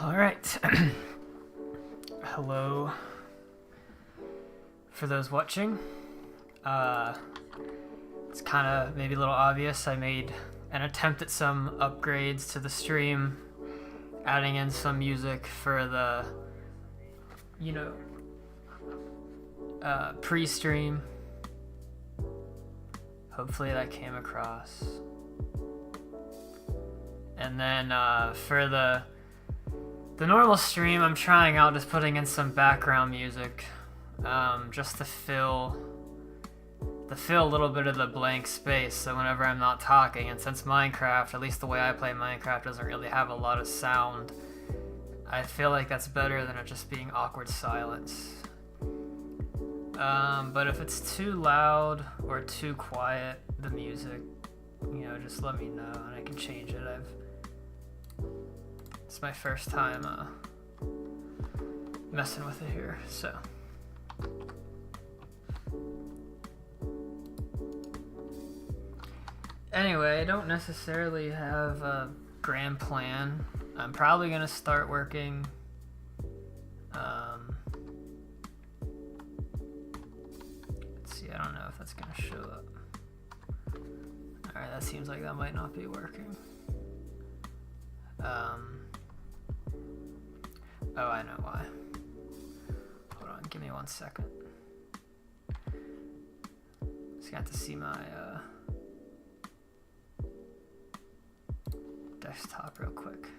All right. Hello. For those watching, it's kind of maybe a little obvious. I made an attempt at some upgrades to the stream, adding in some music for the, pre-stream. Hopefully that came across. And then for the normal stream, I'm trying out just putting in some background music, just to fill a little bit of the blank space. So whenever I'm not talking, and since Minecraft, at least the way I play Minecraft, doesn't really have a lot of sound, I feel like that's better than it just being awkward silence. But if it's too loud or too quiet, the music, just let me know and I can change it. It's my first time messing with it here, so. Anyway, I don't necessarily have a grand plan. I'm probably gonna start working. Let's see, I don't know if that's gonna show up. Alright, that seems like that might not be working. Oh, I know why. Hold on, give me 1 second. Just got to see my desktop real quick.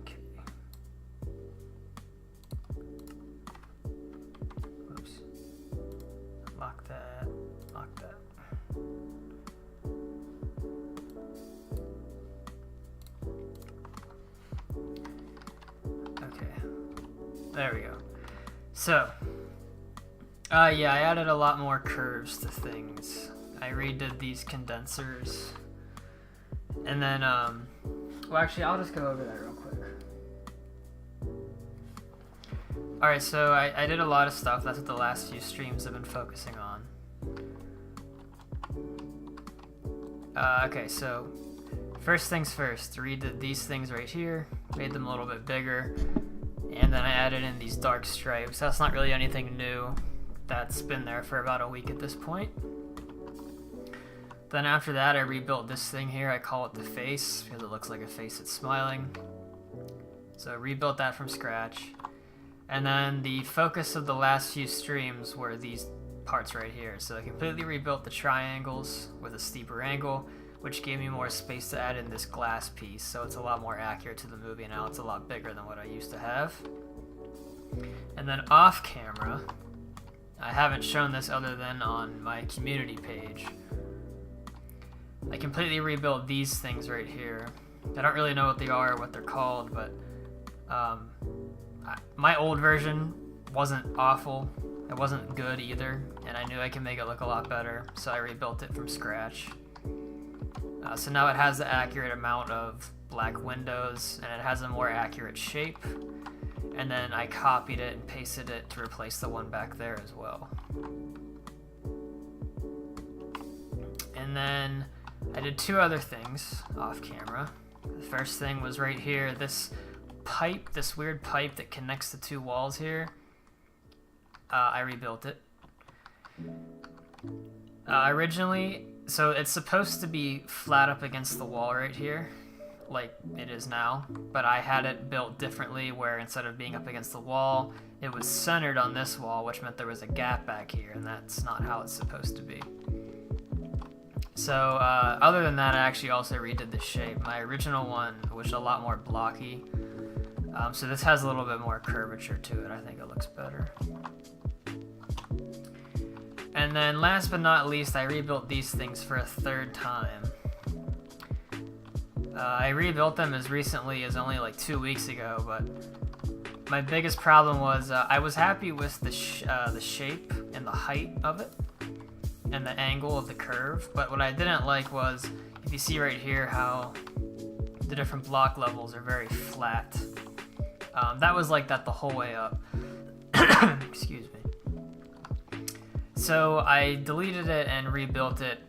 Okay. Whoops. Lock that. Lock that. Okay. There we go. So. Yeah, I added a lot more curves to things. I redid these condensers. And then, well, actually, I'll just go over that real quick. Alright, so I did a lot of stuff. That's what the last few streams have been focusing on. Okay, so first things first, redid these things right here, made them a little bit bigger, and then I added in these dark stripes. That's not really anything new. That's been there for about a week at this point. Then after that, I rebuilt this thing here. I call it the face because it looks like a face that's smiling. So I rebuilt that from scratch. And then the focus of the last few streams were these parts right here. So I completely rebuilt the triangles with a steeper angle, which gave me more space to add in this glass piece. So it's a lot more accurate to the movie now. It's a lot bigger than what I used to have. And then off camera, I haven't shown this other than on my community page. I completely rebuilt these things right here. I don't really know what they are or what they're called, but my old version wasn't awful. It wasn't good either, and I knew I could make it look a lot better, so I rebuilt it from scratch. So now it has the accurate amount of black windows, and it has a more accurate shape. And then I copied it and pasted it to replace the one back there as well. And then I did two other things off camera. The first thing was right here, this pipe, this weird pipe that connects the two walls here. I rebuilt it. Originally, so it's supposed to be flat up against the wall right here, like it is now, but I had it built differently where instead of being up against the wall, it was centered on this wall, which meant there was a gap back here, and that's not how it's supposed to be. So other than that, I actually also redid the shape. My original one was a lot more blocky, so this has a little bit more curvature to it. I think it looks better. And then last but not least, I rebuilt these things for a third time. I rebuilt them as recently as only like 2 weeks ago, but my biggest problem was I was happy with the shape and the height of it and the angle of the curve, but what I didn't like was, if you see right here how the different block levels are very flat. That was like that the whole way up. Excuse me. So I deleted it and rebuilt it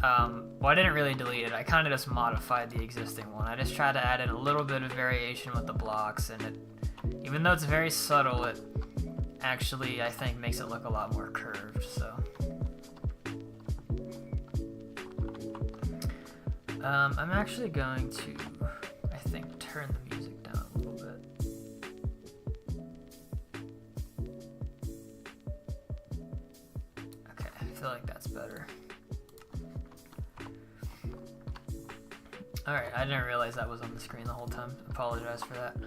well, I didn't really delete it. I kind of just modified the existing one. I just tried to add in a little bit of variation with the blocks, and it, even though it's very subtle, it actually, I think, makes it look a lot more curved, so. I'm actually going to, I think, turn the music down a little bit. Okay, I feel like that's better. Alright, I didn't realize that was on the screen the whole time. Apologize for that.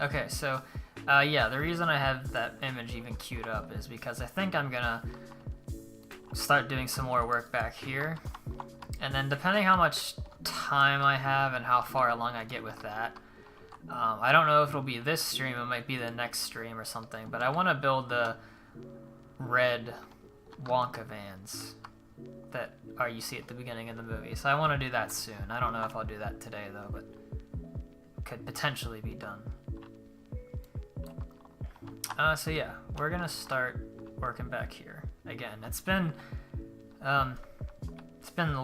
Okay, so, yeah, the reason I have that image even queued up is because I think I'm gonna start doing some more work back here. And then depending how much time I have and how far along I get with that, I don't know if it'll be this stream, it might be the next stream or something, but I want to build the red Wonka vans that you see at the beginning of the movie. So I want to do that soon. I don't know if I'll do that today though, but could potentially be done. So yeah, we're gonna start working back here. Again, it's been a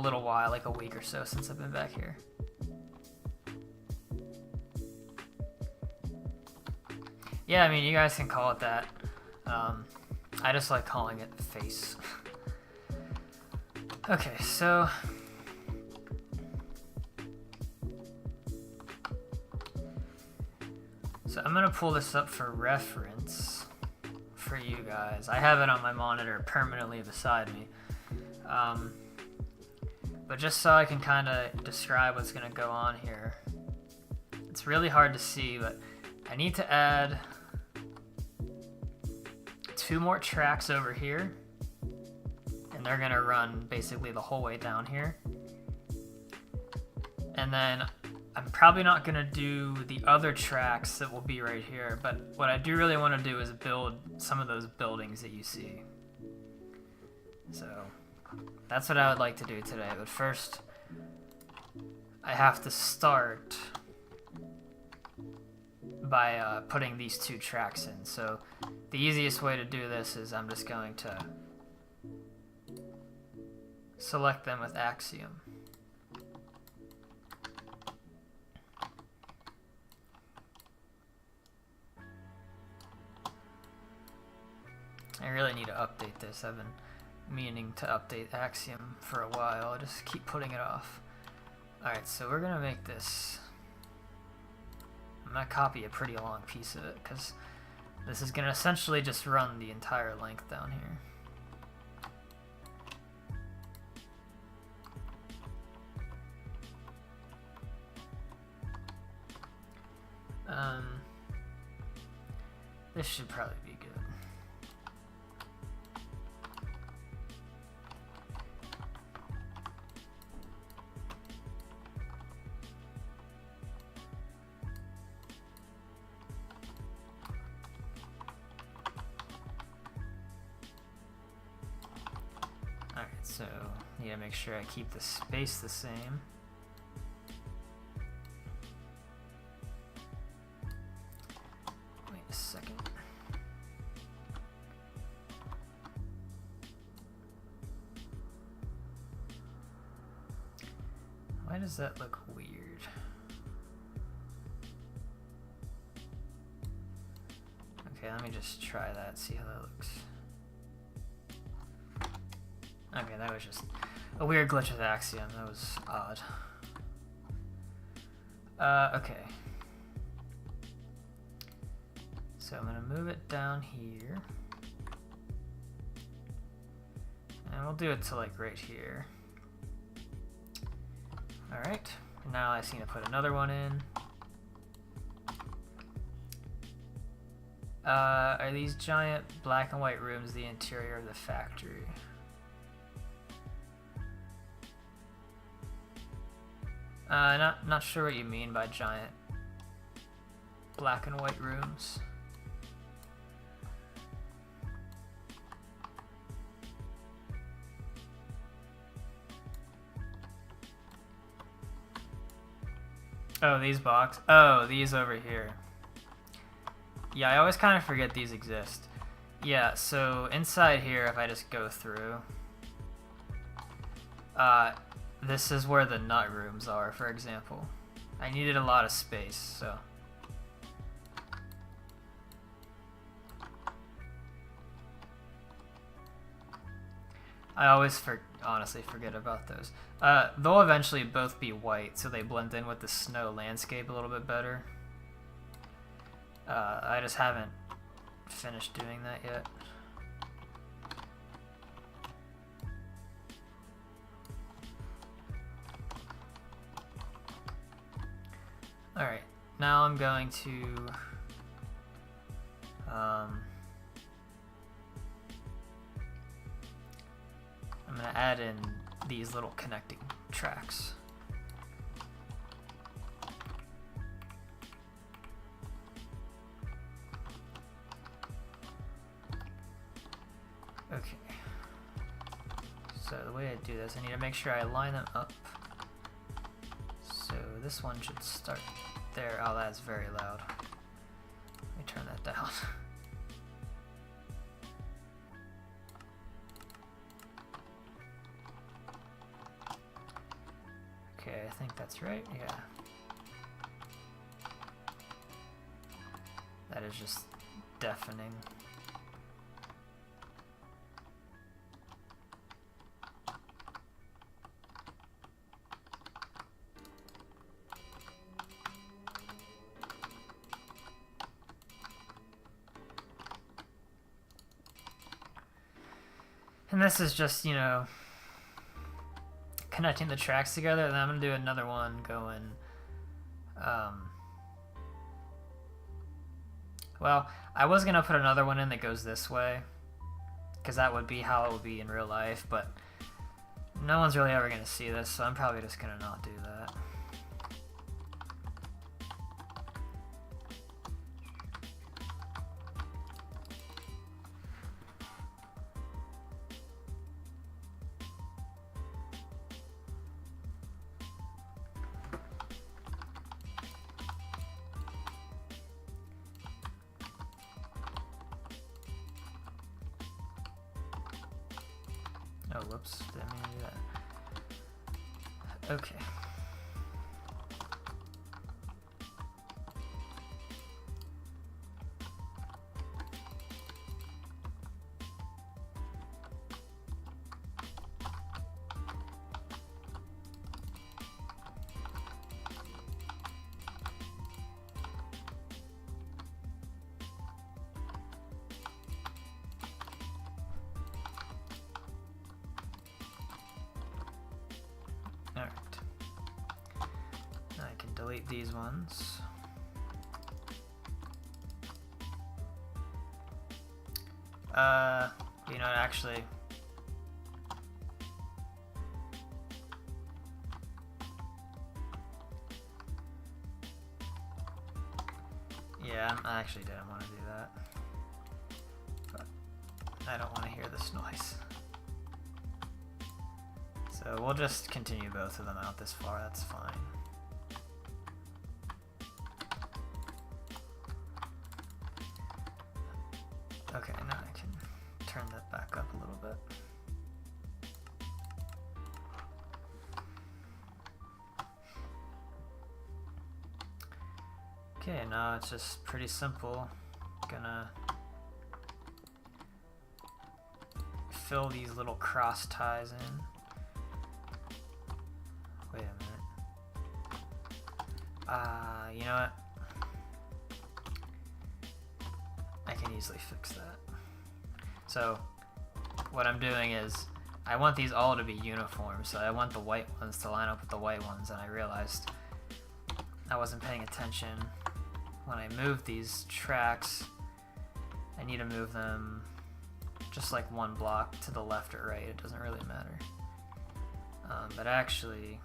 little while, like a week or so since I've been back here. Yeah, I mean, you guys can call it that. I just like calling it face. Okay, so I'm gonna pull this up for reference for you guys. I have it on my monitor permanently beside me. But just so I can kind of describe what's gonna go on here. It's really hard to see, but I need to add 2 more tracks over here. And they're gonna run basically the whole way down here. And then I'm probably not gonna do the other tracks that will be right here, but what I do really want to do is build some of those buildings that you see. So that's what I would like to do today, but first I have to start by putting these 2 tracks in. So the easiest way to do this is I'm just going to select them with Axiom. I really need to update this. I've been meaning to update Axiom for a while. I just keep putting it off. Alright, so we're gonna make this. I'm gonna copy a pretty long piece of it because this is gonna essentially just run the entire length down here. This should probably be good. Alright, so need to make sure I keep the space the same. Wait a second. Why does that look weird? Okay, let me just try that, see how that looks. Okay, that was just a weird glitch with Axiom. That was odd. Okay. So I'm gonna move it down here. And we'll do it to like right here. Alright, now I just need to put another one in. Are these giant black and white rooms the interior of the factory? Not sure what you mean by giant black and white rooms. Oh, these box. Oh, these over here. Yeah, I always kind of forget these exist. Yeah, so inside here, if I just go through, This is where the nut rooms are, for example. I needed a lot of space, so. I always honestly forget about those. They'll eventually both be white, so they blend in with the snow landscape a little bit better. I just haven't finished doing that yet. Alright, now I'm going to I'm going to add in these little connecting tracks. Okay. So the way I do this, I need to make sure I line them up. So this one should start there. Oh, that's very loud. Let me turn that down. Okay, I think that's right, yeah. That is just deafening. And this is just, you know, connecting the tracks together, and then I'm going to do another one going, well, I was going to put another one in that goes this way, because that would be how it would be in real life, but no one's really ever going to see this, so I'm probably just going to not do that. Oh, whoops, didn't mean to do that. Okay. Alright. Now I can delete these ones. You know, actually, yeah, I actually didn't want to do that, but I don't want to hear this noise. So we'll just continue both of them out this far, that's fine. Okay, now I can turn that back up a little bit. Okay, now it's just pretty simple. Gonna fill these little cross ties in. Wait a minute. You know what? I can easily fix that. So, what I'm doing is, I want these all to be uniform, so I want the white ones to line up with the white ones, and I realized I wasn't paying attention. When I move these tracks, I need to move them just like one block to the left or right, it doesn't really matter. But actually,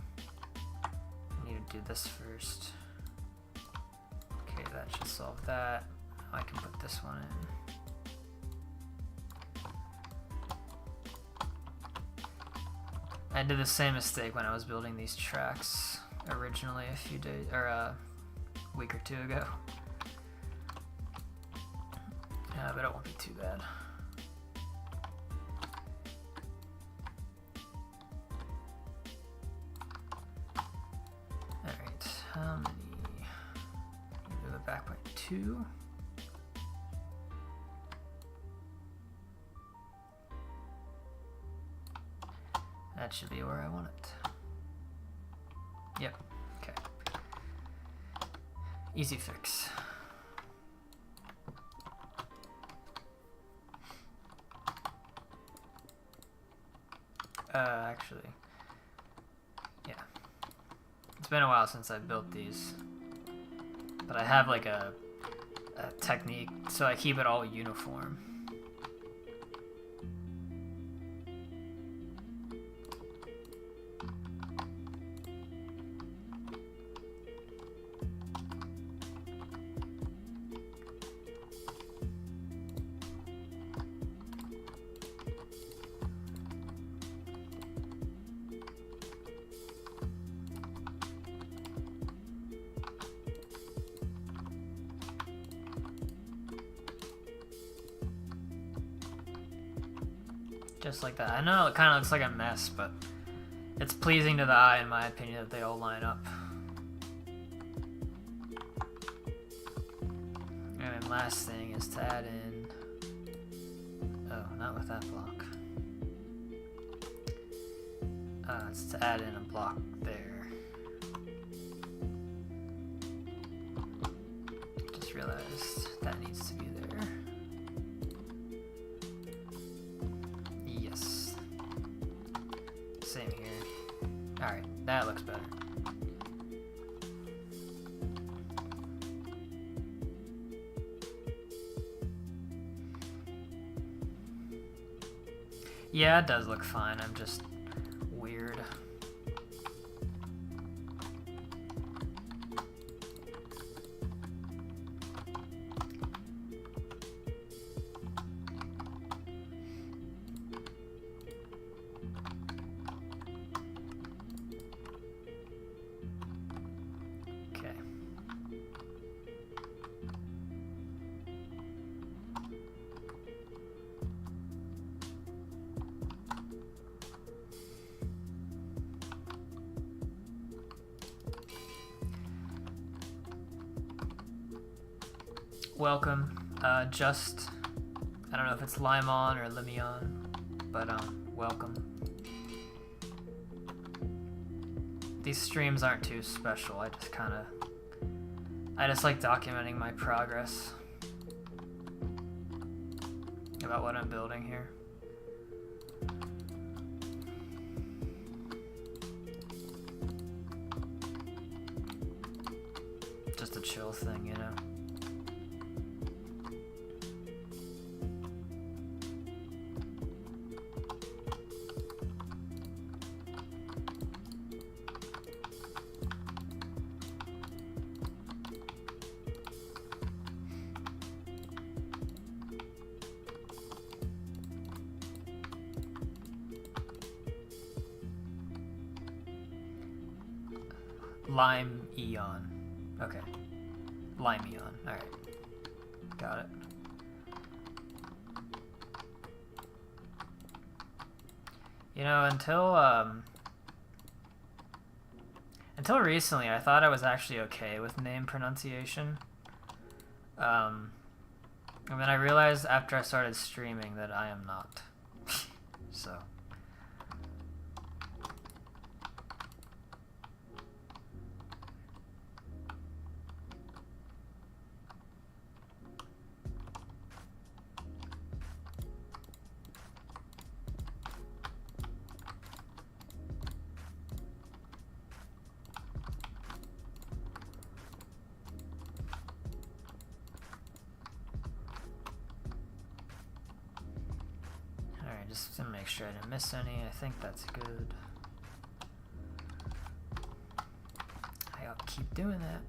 I need to do this first. Okay, that should solve that. Now I can put this one in. I did the same mistake when I was building these tracks originally a few days, or a week or two ago. Yeah, but it won't be too bad. 2. That should be where I want it. Yep, okay. Easy fix. Actually, yeah. It's been a while since I built these, but I have like a technique, so I keep it all uniform. Just like that. I know it kind of looks like a mess, but it's pleasing to the eye, in my opinion, that they all line up. And then last thing is to add in... Oh, not with that block. It's to add in a block there. Just realized that needs to be there. Same here. Alright, that looks better. Yeah, it does look fine. I'm just weird. Welcome. Just, I don't know if it's Limon or Limion, but welcome. These streams aren't too special. I just like documenting my progress about what I'm building here. Just a chill thing, you know? Lime Eon. Okay. Lime Eon. Alright. Got it. You know, until recently, I thought I was actually okay with name pronunciation. And then I realized after I started streaming that I am not. So... Just to make sure I didn't miss any. I think that's good. I'll keep doing that.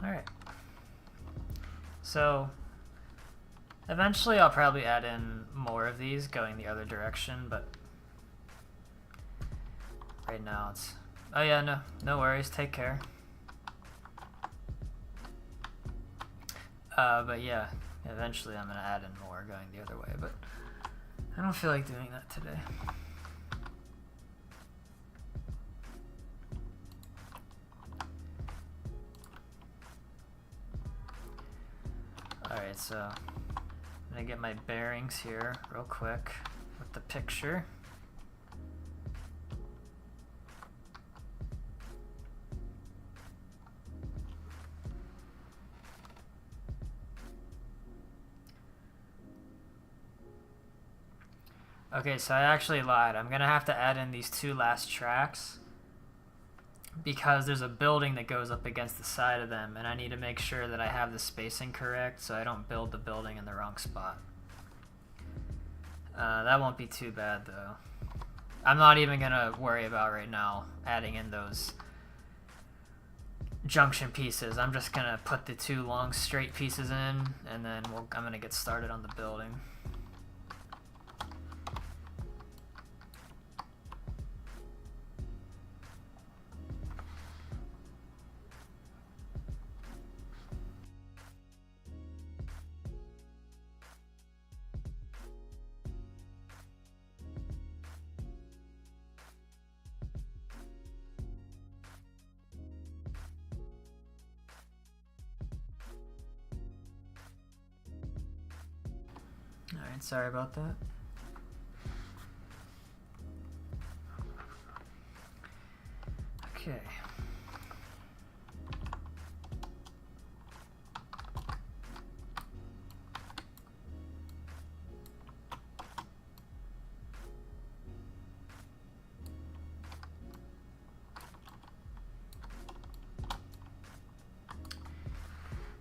All right. So eventually I'll probably add in more of these going the other direction, but right now it's... Oh yeah, no worries, take care. But yeah, eventually I'm gonna add in more going the other way, but I don't feel like doing that today. Alright, so I'm gonna get my bearings here real quick with the picture. Okay, so I actually lied. I'm gonna have to add in these 2 last tracks because there's a building that goes up against the side of them, and I need to make sure that I have the spacing correct so I don't build the building in the wrong spot. That won't be too bad though. I'm not even gonna worry about right now adding in those junction pieces. I'm just gonna put the 2 long straight pieces in, and then I'm gonna get started on the building. Alright, sorry about that. Okay.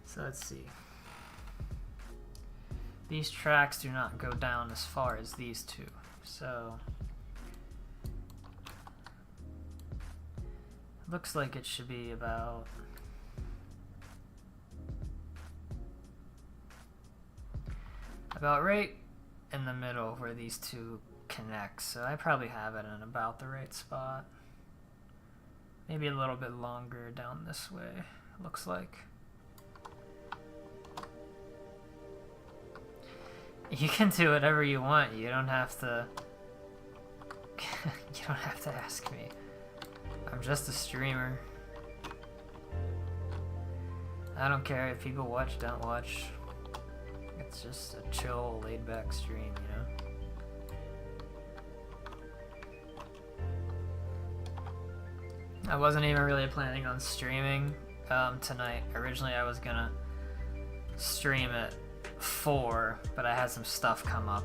So let's see. These tracks do not go down as far as these 2, so it looks like it should be about right in the middle where these 2 connect. So I probably have it in about the right spot. Maybe a little bit longer down this way, looks like. You can do whatever you want. You don't have to. You don't have to ask me. I'm just a streamer. I don't care if people watch, don't watch. It's just a chill, laid-back stream, you know? I wasn't even really planning on streaming tonight. Originally, I was gonna stream at 4, but I had some stuff come up,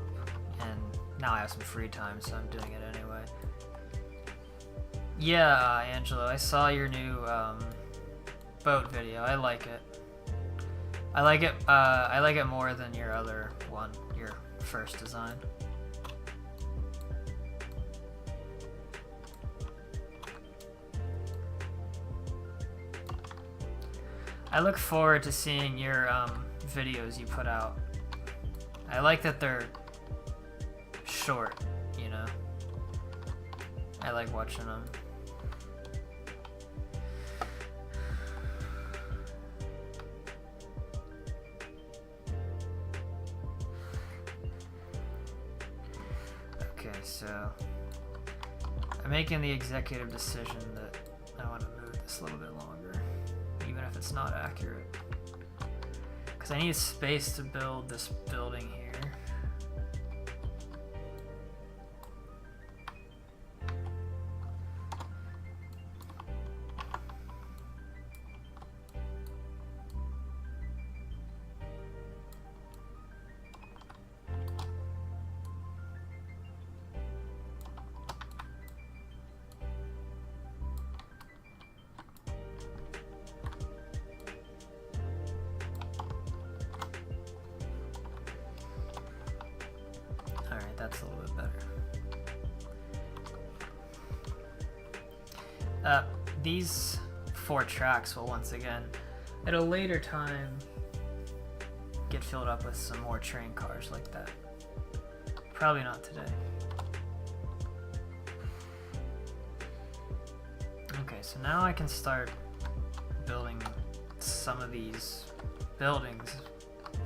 and now I have some free time, so I'm doing it anyway. Yeah, Angelo, I saw your new boat video. I like it. I like it more than your other one, your first design. I look forward to seeing your videos you put out. I like that they're short, you know. I like watching them. Okay, so I'm making the executive decision that I want to move this a little bit longer, even if it's not accurate. I need space to build this building here. That's a little bit better. These 4 tracks will once again, at a later time, get filled up with some more train cars like that. Probably not today. so now I can start building some of these buildings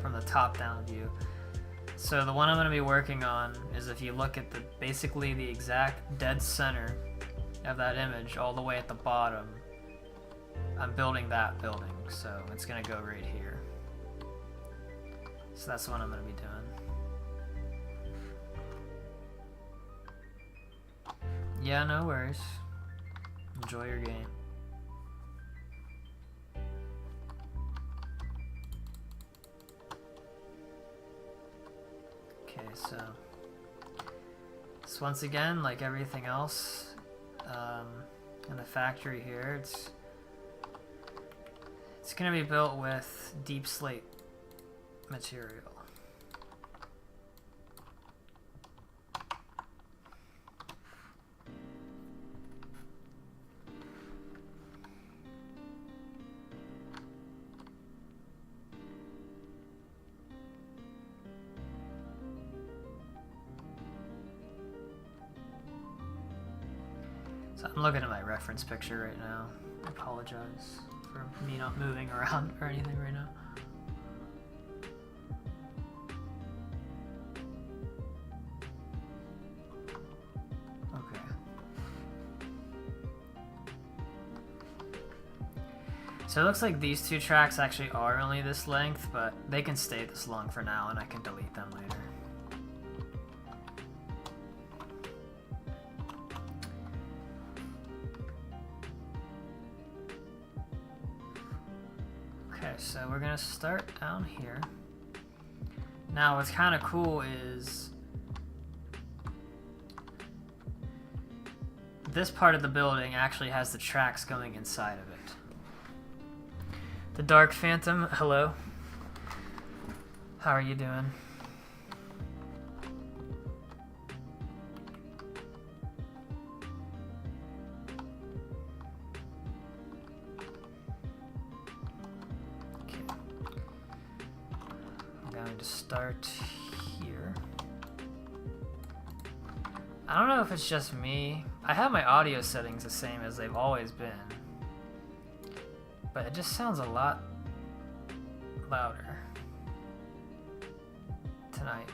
from the top-down view. So the one I'm going to be working on is, if you look at basically the exact dead center of that image all the way at the bottom, I'm building that building, so it's going to go right here. So that's what I'm going to be doing. Yeah, no worries. Enjoy your game. Okay, so once again, like everything else in the factory here, it's going to be built with deep slate material. So I'm looking at my reference picture right now. I apologize for me not moving around or anything right now. Okay. So it looks like these two tracks actually are only this length, but they can stay this long for now and I can delete them later. So we're gonna start down here. Now what's kind of cool is this part of the building actually has the tracks going inside of it. The Dark Phantom, hello. How are you doing? Start here. I don't know if it's just me. I have my audio settings the same as they've always been, but it just sounds a lot louder tonight.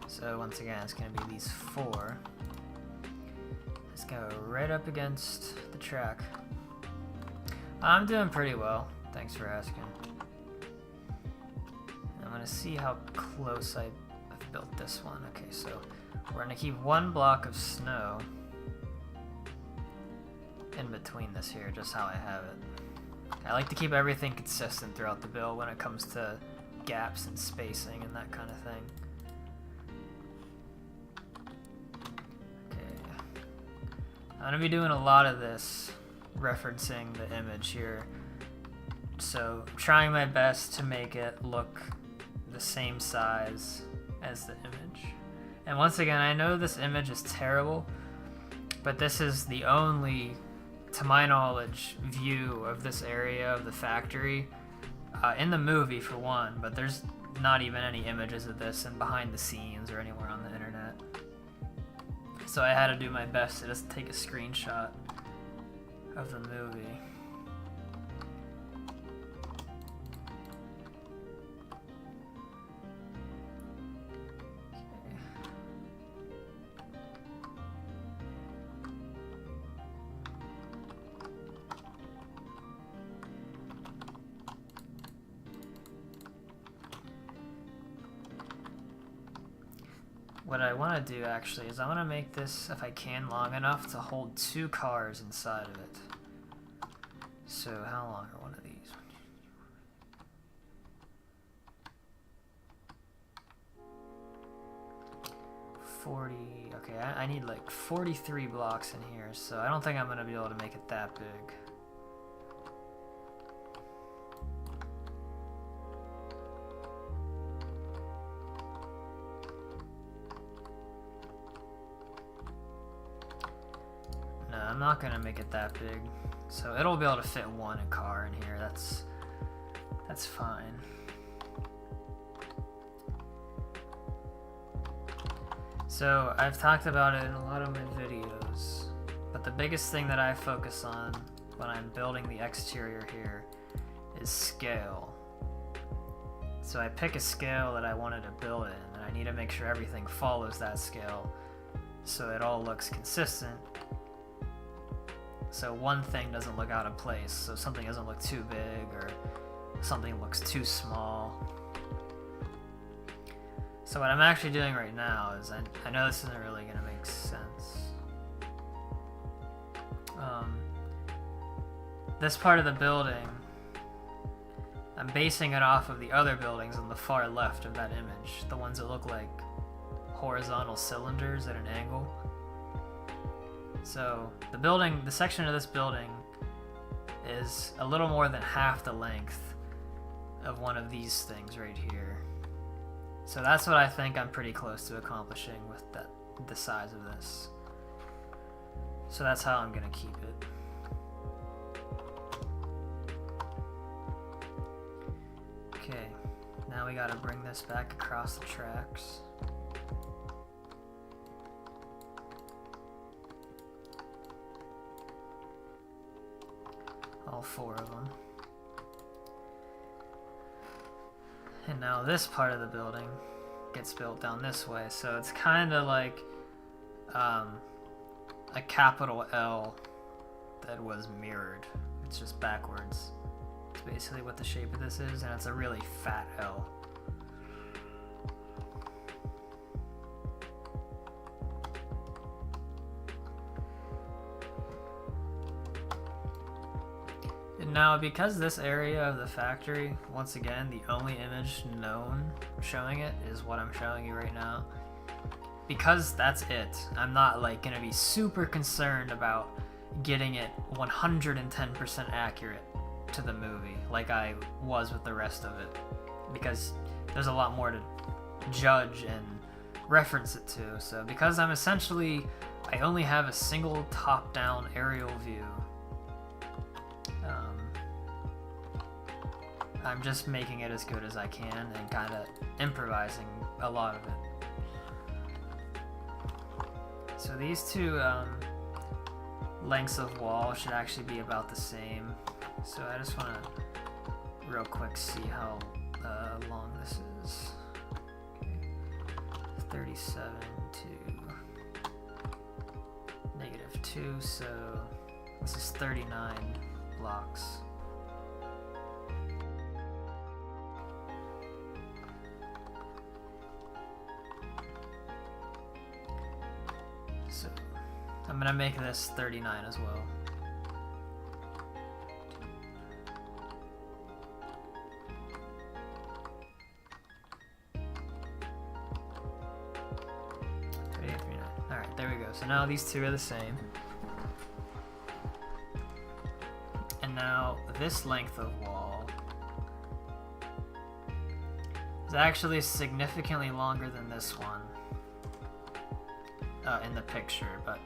So once again, it's going to be these four. Let's go right up against the track. I'm doing pretty well, thanks for asking. I'm gonna see how close I've built this one. Okay, so we're gonna keep one block of snow in between this here, just how I have it. I like to keep everything consistent throughout the build when it comes to gaps and spacing and that kind of thing. I'm going to be doing a lot of this referencing the image here, so trying my best to make it look the same size as the image. And once again, I know this image is terrible, but this is the only, to my knowledge, view of this area of the factory in the movie for one, but there's not even any images of this in behind the scenes or anywhere on the internet. So I had to do my best to just take a screenshot of the movie. Okay. What I want to do actually is I want to make this, if I can, long enough to hold 2 cars inside of it. So how long are one of these? 40, okay, I need like 43 blocks in here, so I don't think I'm going to be able to make it that big. I'm not gonna make it that big, so it'll be able to fit one car in here. That's fine. So I've talked about it in a lot of my videos, but the biggest thing that I focus on when I'm building the exterior here is scale. So I pick a scale that I wanted to build in, and I need to make sure everything follows that scale so it all looks consistent. So one thing doesn't look out of place, so something doesn't look too big or something looks too small. So what I'm actually doing right now is, I know this isn't really going to make sense. This part of the building, I'm basing it off of the other buildings on the far left of that image, the ones that look like horizontal cylinders at an angle. So the section of this building is a little more than half the length of one of these things right here. So that's what I think I'm pretty close to accomplishing with the size of this. So that's how I'm gonna keep it. Okay, now we gotta bring this back across the tracks. All 4 of them. And now this part of the building gets built down this way, so it's kind of like a capital L that was mirrored. It's just backwards. It's basically what the shape of this is, and it's a really fat L. Now, because this area of the factory, once again, the only image known showing it is what I'm showing you right now. Because that's it, I'm not like gonna be super concerned about getting it 110% accurate to the movie like I was with the rest of it. Because there's a lot more to judge and reference it to. So because I only have a single top-down aerial view, I'm just making it as good as I can and kind of improvising a lot of it. So these 2 lengths of wall should actually be about the same. So I just want to real quick see how long this is. Okay. 37 to -2, so this is 39 blocks. So I'm gonna make this 39 as well. Alright, there we go. So now these 2 are the same. And now this length of wall is actually significantly longer than this one. In the picture, but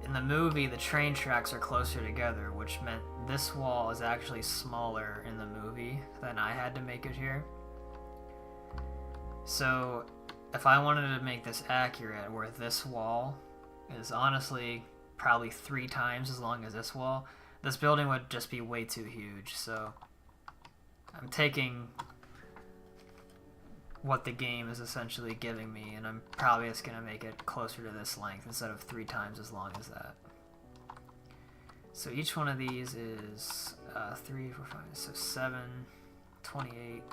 in the movie the train tracks are closer together, which meant this wall is actually smaller in the movie than I had to make it here. So if I wanted to make this accurate, where this wall is honestly probably 3 times as long as this wall, this building would just be way too huge. So I'm taking what the game is essentially giving me, and I'm probably just gonna make it closer to this length instead of 3 times as long as that. So each one of these is 3, 4, 5, so 7, 28,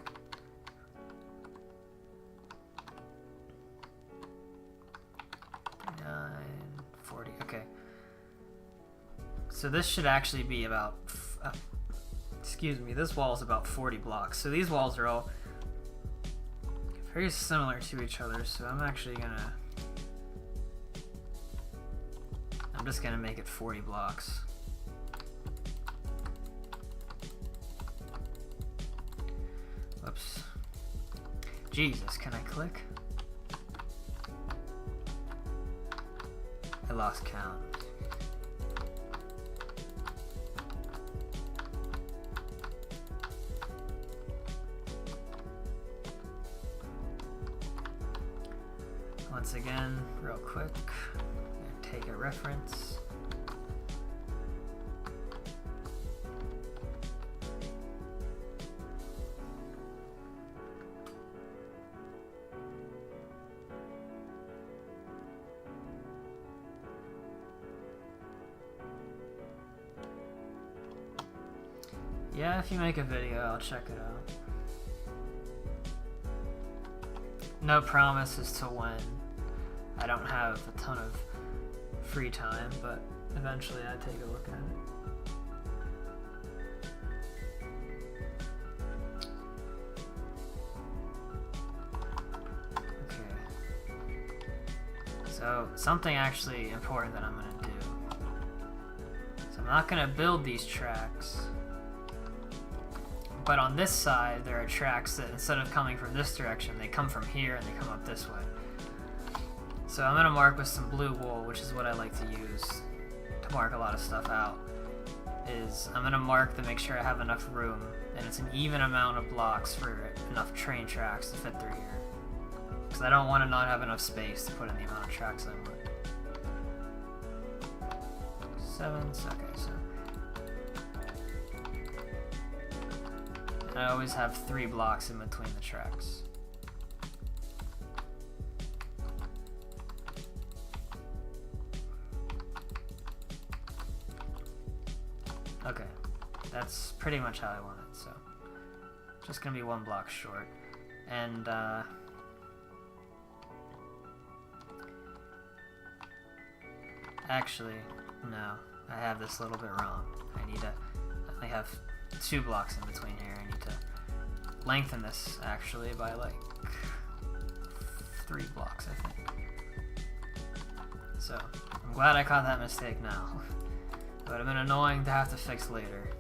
39, 40. Okay. So this should actually be about, excuse me, this wall is about 40 blocks. So these walls are all very similar to each other, so I'm just gonna make it 40 blocks. Whoops. Jesus, can I click? I lost count. Once again, real quick, take a reference. Yeah, if you make a video, I'll check it out. No promise as to when. I don't have a ton of free time, but eventually I take a look at it. Okay. So, something actually important that I'm gonna do. So I'm not gonna build these tracks. But on this side, there are tracks that instead of coming from this direction, they come from here and they come up this way. So I'm gonna mark with some blue wool, which is what I like to use to mark a lot of stuff out. I'm gonna mark to make sure I have enough room, and it's an even amount of blocks for enough train tracks to fit through here. Because I don't want to not have enough space to put in the amount of tracks I want. 7, okay, so. I always have 3 blocks in between the tracks. Okay, that's pretty much how I want it, so just gonna be 1 block short. And actually, no, I have this a little bit wrong. I only have 2 blocks in between here. I need to lengthen this actually by like 3 blocks, I think. So I'm glad I caught that mistake now. It would have been annoying to have to fix later.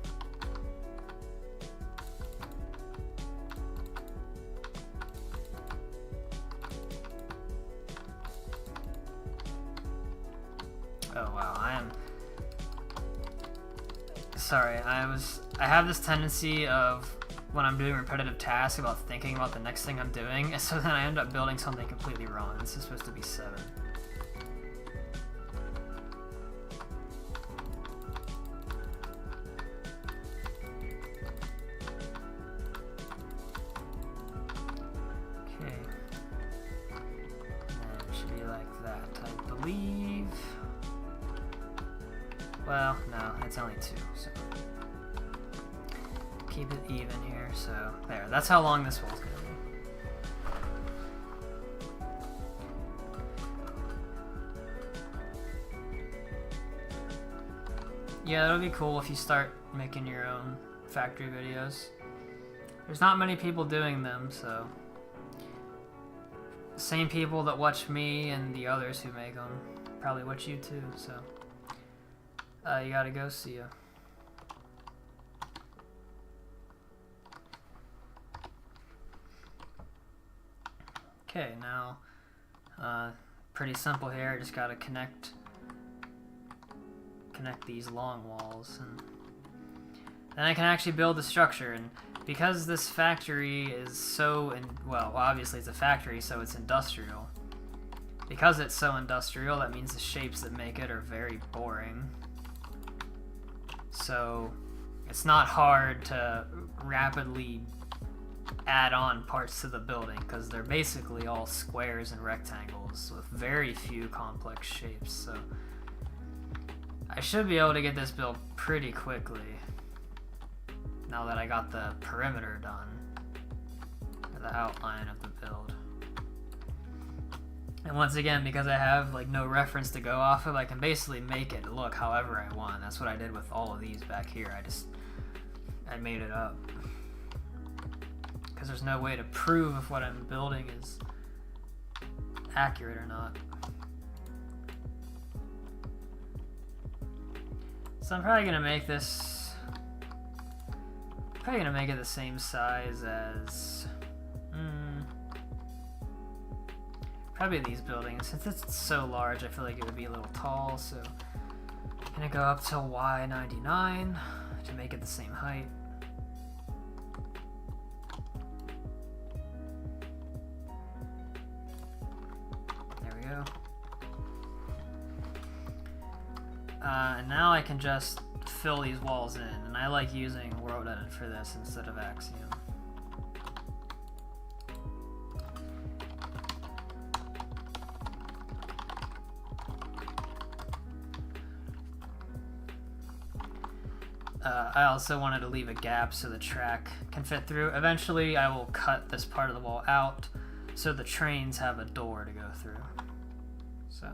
Oh wow, sorry, I have this tendency of when I'm doing repetitive tasks about thinking about the next thing I'm doing, and so then I end up building something completely wrong. This is supposed to be 7. Okay. And it should be like that, I believe. Well, no, it's only 2, so keep it even here. So there, that's how long this wall's gonna be. Yeah, it'll be cool if you start making your own factory videos. There's not many people doing them, so the same people that watch me and the others who make them probably watch you too, so you gotta go, see ya. Okay, now, pretty simple here. I just gotta connect these long walls, and then I can actually build the structure. And because this factory is so, well, obviously it's a factory, so it's industrial. Because it's so industrial, that means the shapes that make it are very boring. So it's not hard to rapidly add on parts to the building because they're basically all squares and rectangles with very few complex shapes. So I should be able to get this built pretty quickly now that I got the perimeter done, or the outline of the build. And once again, because I have like no reference to go off of, I can basically make it look however I want. That's what I did with all of these back here. I made it up. Because there's no way to prove if what I'm building is accurate or not. So I'm probably gonna make this, it the same size as, probably these buildings. Since it's so large, I feel like it would be a little tall, so I'm gonna go up to Y99 to make it the same height. go. And now I can just fill these walls in, and I like using World Edit for this instead of Axiom. I also wanted to leave a gap so the track can fit through. Eventually I will cut this part of the wall out so the trains have a door to go through. So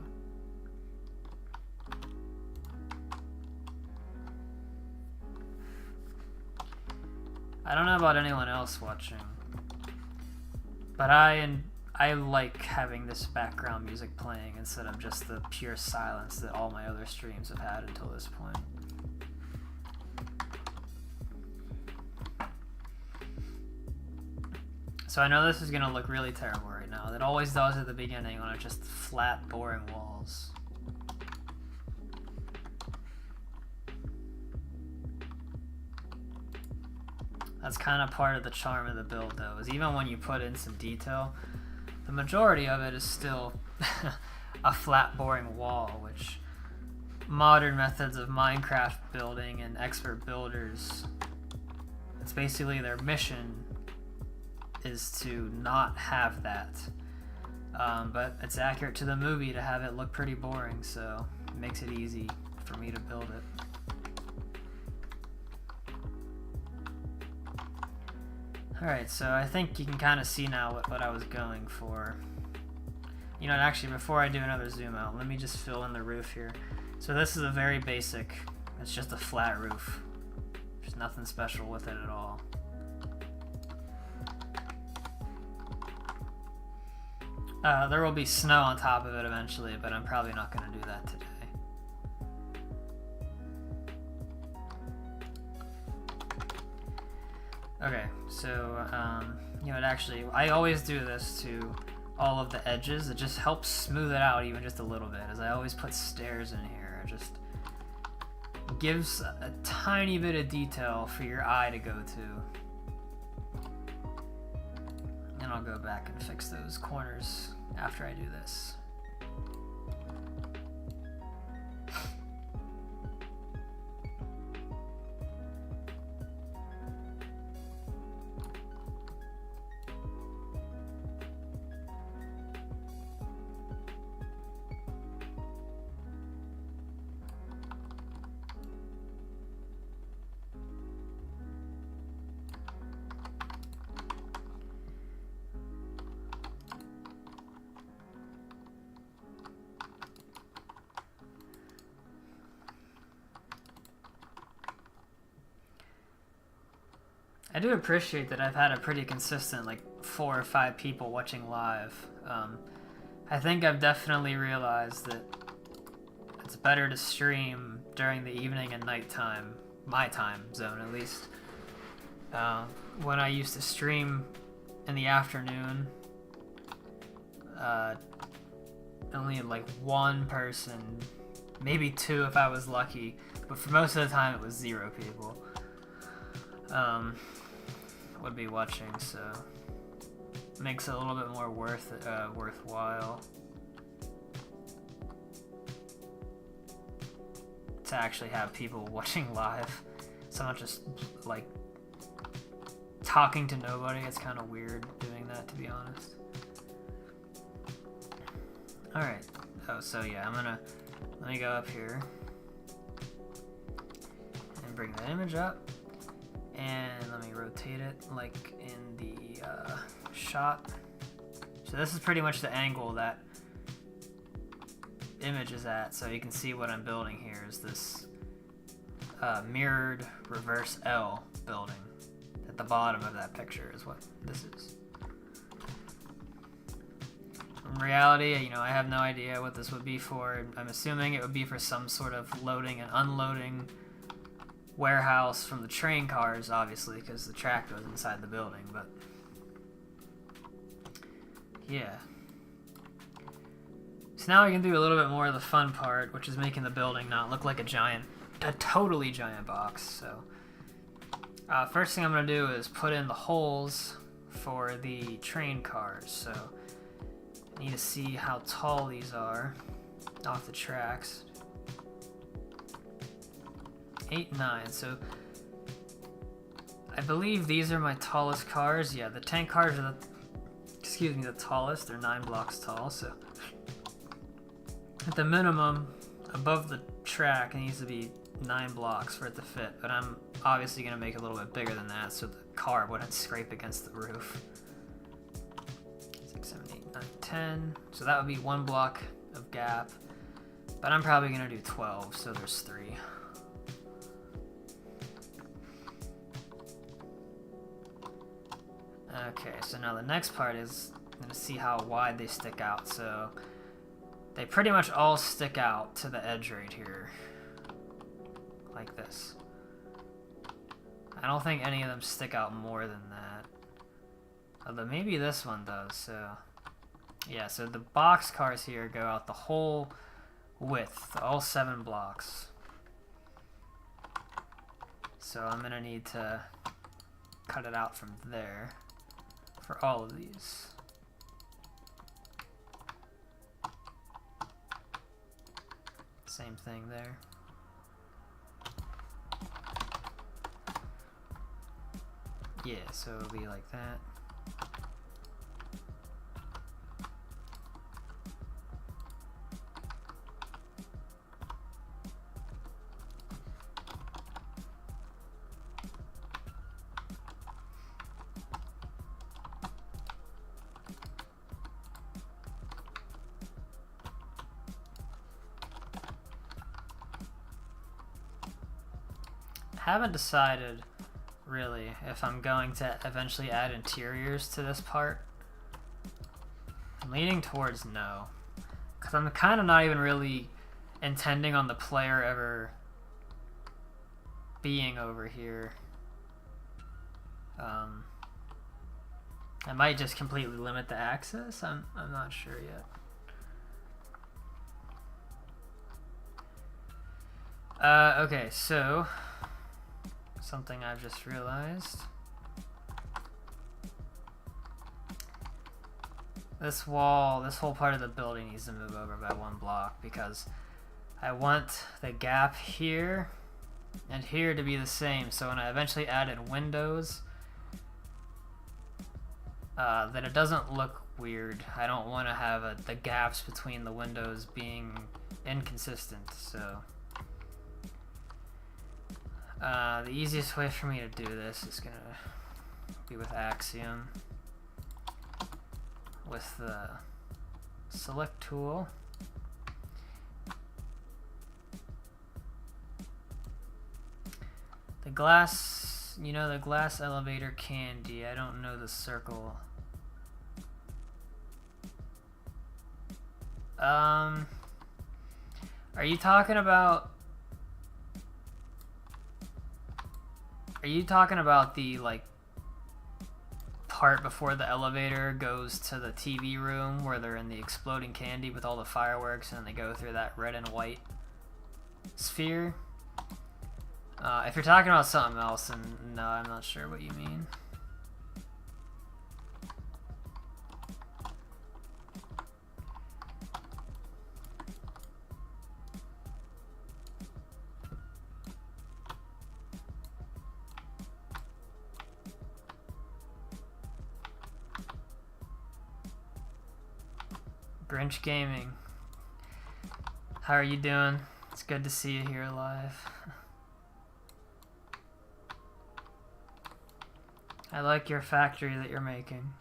I don't know about anyone else watching, but I like having this background music playing instead of just the pure silence that all my other streams have had until this point. So I know this is gonna look really terrible right now. It always does at the beginning when it's just flat, boring walls. That's kind of part of the charm of the build though, is even when you put in some detail, the majority of it is still a flat, boring wall, which modern methods of Minecraft building and expert builders, it's basically their mission is to not have that. But it's accurate to the movie to have it look pretty boring, so it makes it easy for me to build it. Alright, so I think you can kind of see now what I was going for. You know, actually, before I do another zoom out, let me just fill in the roof here. So this is a very basic, it's just a flat roof. There's nothing special with it at all. There will be snow on top of it eventually, but I'm probably not going to do that today. Okay, so, you know, actually, I always do this to all of the edges. It just helps smooth it out even just a little bit, as I always put stairs in here. It just gives a tiny bit of detail for your eye to go to. And I'll go back and fix those corners after I do this. I do appreciate that I've had a pretty consistent, like, 4 or 5 people watching live. I think I've definitely realized that it's better to stream during the evening and nighttime, my time zone at least. When I used to stream in the afternoon, only like 1 person, maybe 2 if I was lucky, but for most of the time it was 0 people. Would be watching, so it makes it a little bit more worthwhile to actually have people watching live. So not just like talking to nobody. It's kind of weird doing that, to be honest. Alright, oh, so yeah, let me go up here and bring that image up. And let me rotate it like in the shot. So this is pretty much the angle that image is at, so you can see what I'm building here is this mirrored reverse L building. At the bottom of that picture is what this is. In reality, you know, I have no idea what this would be for. I'm assuming it would be for some sort of loading and unloading warehouse from the train cars, obviously, because the track goes inside the building, but yeah. So now we can do a little bit more of the fun part, which is making the building not look like a totally giant box. So first thing I'm going to do is put in the holes for the train cars. So Need to see how tall these are off the tracks. 8, 9, so I believe these are my tallest cars. Yeah, the tank cars are the tallest. They're 9 blocks tall, so at the minimum, above the track, it needs to be 9 blocks for it to fit, but I'm obviously going to make it a little bit bigger than that so the car wouldn't scrape against the roof. 6, 7, 8, 9, 10. So that would be 1 block of gap, but I'm probably going to do 12, so there's 3. Okay, so now the next part is I'm going to see how wide they stick out. So they pretty much all stick out to the edge right here, like this. I don't think any of them stick out more than that. Although maybe this one does, so yeah, so the box cars here go out the whole width, all 7 blocks. So I'm gonna need to cut it out from there for all of these. Same thing there. Yeah, so it'll be like that. Haven't decided really if I'm going to eventually add interiors to this part. I'm leaning towards no, because I'm kind of not even really intending on the player ever being over here. I might just completely limit the access. I'm not sure yet. Okay, so something I've just realized. This wall, this whole part of the building needs to move over by 1 block because I want the gap here and here to be the same. So when I eventually added windows, that it doesn't look weird. I don't want to have the gaps between the windows being inconsistent, so the easiest way for me to do this is going to be with Axiom, with the select tool. The glass, you know, the glass elevator candy, I don't know the circle. Are you talking about the, like, part before the elevator goes to the TV room where they're in the exploding candy with all the fireworks and they go through that red and white sphere? If you're talking about something else, then no, I'm not sure what you mean. Grinch Gaming, how are you doing? It's good to see you here live. I like your factory that you're making.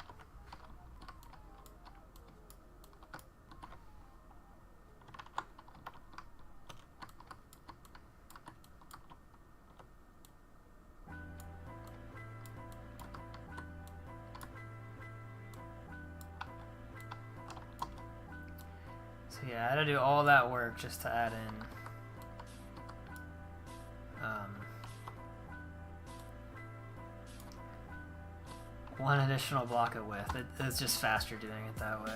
Yeah, I had to do all that work just to add in one additional block of width. It's just faster doing it that way.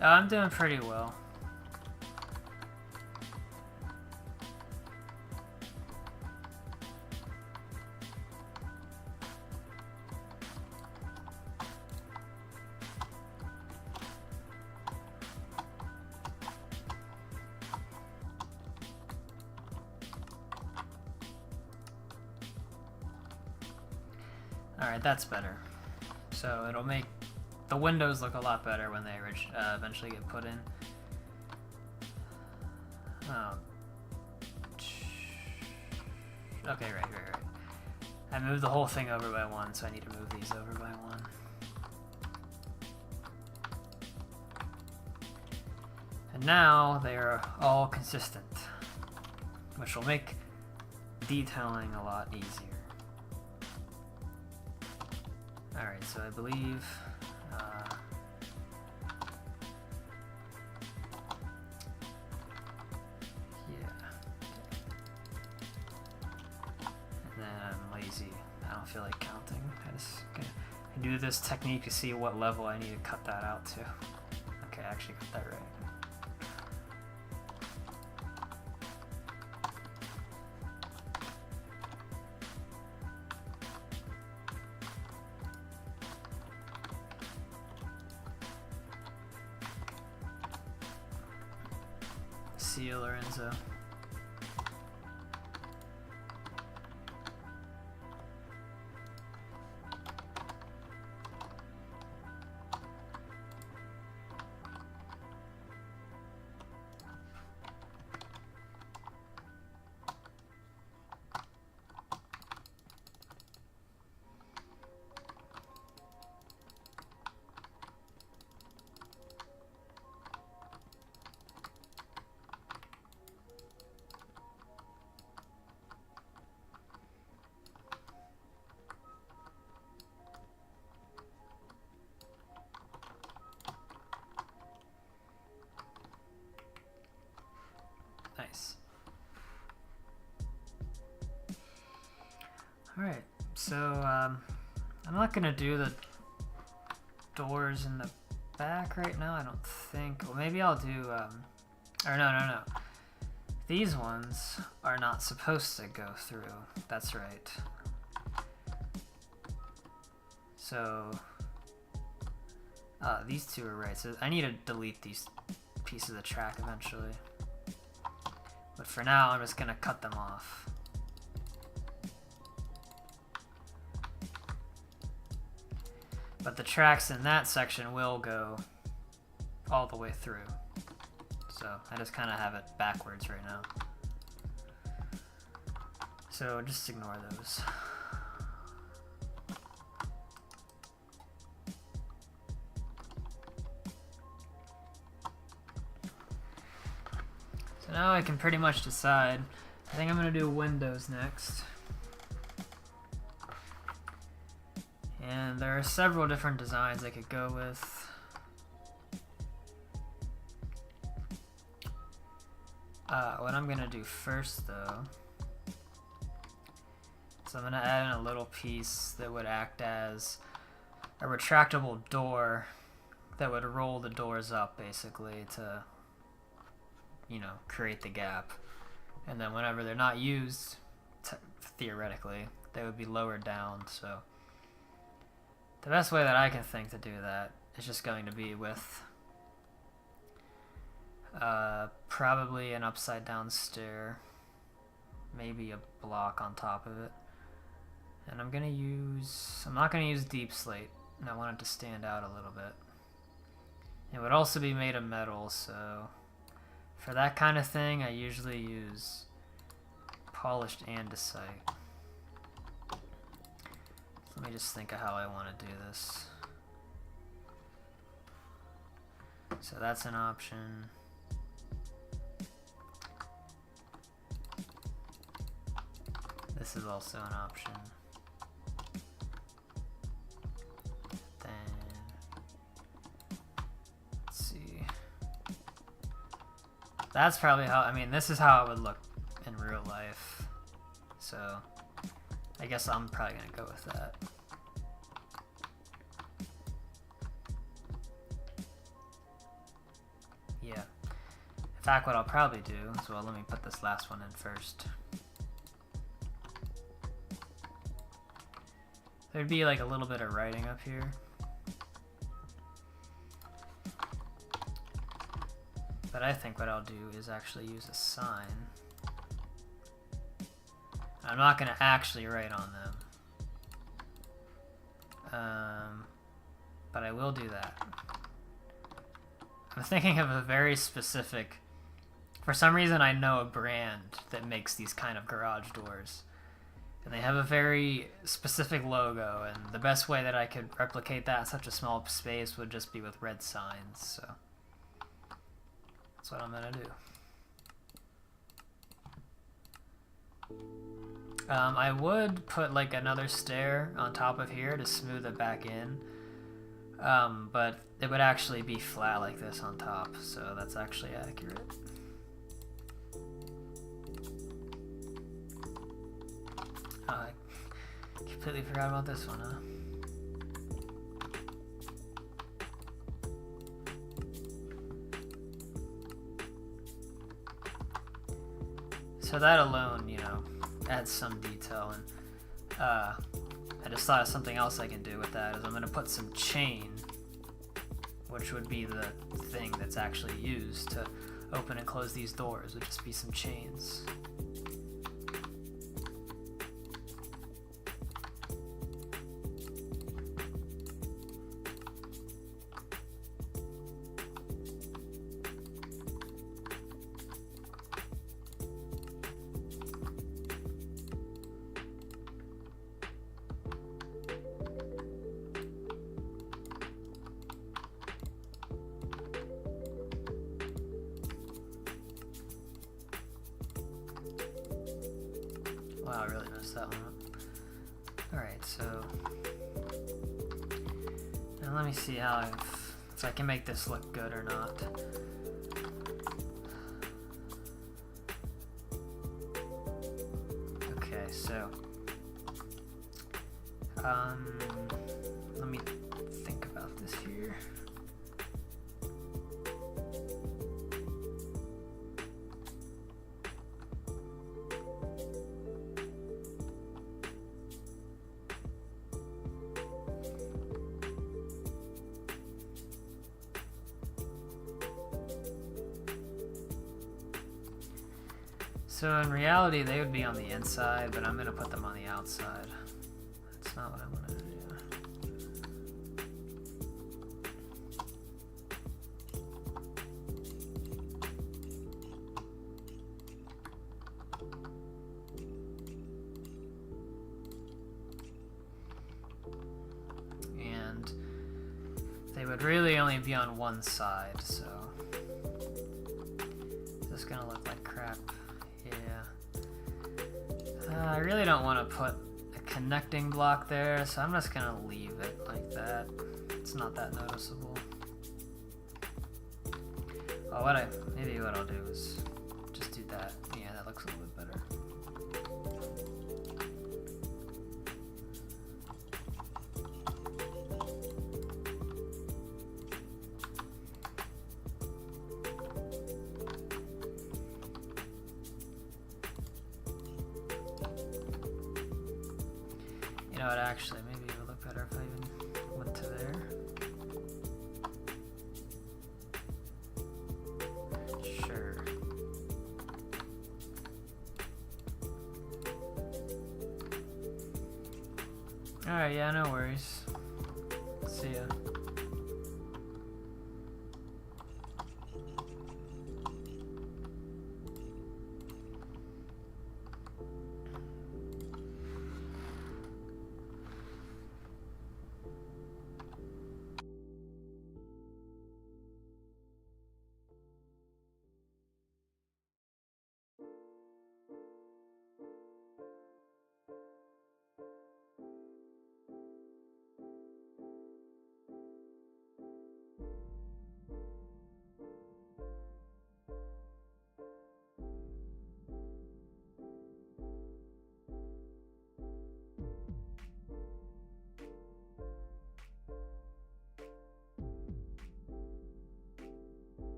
I'm doing pretty well. Alright, that's better. So it'll make the windows look a lot better when they eventually get put in. Oh. Okay, right. I moved the whole thing over by one, so I need to move these over by one. And now they are all consistent, which will make detailing a lot easier. Alright, so I believe and then I'm lazy. I don't feel like counting. I do this technique to see what level I need to cut that out to. Okay, I actually got that right. See you, Lorenzo. Nice. Alright, so I'm not gonna do the doors in the back right now, I don't think. Well, maybe I'll do, or no. These ones are not supposed to go through. That's right. So, these two are right. So I need to delete these pieces of the track eventually. But for now, I'm just gonna cut them off. But the tracks in that section will go all the way through. So I just kind of have it backwards right now. So just ignore those. So now I can pretty much decide. I think I'm gonna do windows next. And there are several different designs I could go with. What I'm gonna do first though, so I'm gonna add in a little piece that would act as a retractable door that would roll the doors up basically to, you know, create the gap. And then whenever they're not used, theoretically, they would be lowered down. So the best way that I can think to do that is just going to be with probably an upside down stair, maybe a block on top of it. And I'm not gonna use deep slate, and I want it to stand out a little bit. It would also be made of metal, so for that kind of thing, I usually use polished andesite. Let me just think of how I want to do this. So that's an option. This is also an option. Then, let's see. That's probably how, I mean, this is how it would look in real life. So, I guess I'm probably gonna go with that. fact, what I'll probably do is, well, let me put this last one in first. There'd be like a little bit of writing up here. But I think what I'll do is actually use a sign. I'm not going to actually write on them. But I will do that. I'm thinking of a very specific... For some reason I know a brand that makes these kind of garage doors. And they have a very specific logo, and the best way that I could replicate that in such a small space would just be with red signs, so... That's what I'm gonna do. I would put like another stair on top of here to smooth it back in, but it would actually be flat like this on top, so that's actually accurate. Oh, I completely forgot about this one, huh? So that alone, you know, adds some detail, and I just thought of something else I can do with that is I'm going to put some chain, which would be the thing that's actually used to open and close these doors, would just be some chains. Wow, I really messed that one up. Alright, so... Now let me see how if I can make this look good or not. Okay, so... let me think about this here. So in reality, they would be on the inside, but I'm going to put them on the outside. That's not what I want to do. And they would really only be on one side, so this is going to look like crap. I really don't want to put a connecting block there, so I'm just gonna leave it like that. It's not that noticeable. Oh, maybe what I'll do is just do that. Yeah, that looks a little bit better. You know what, actually, maybe it would look better if I even went to there. Sure. Alright, yeah, no worries. See ya.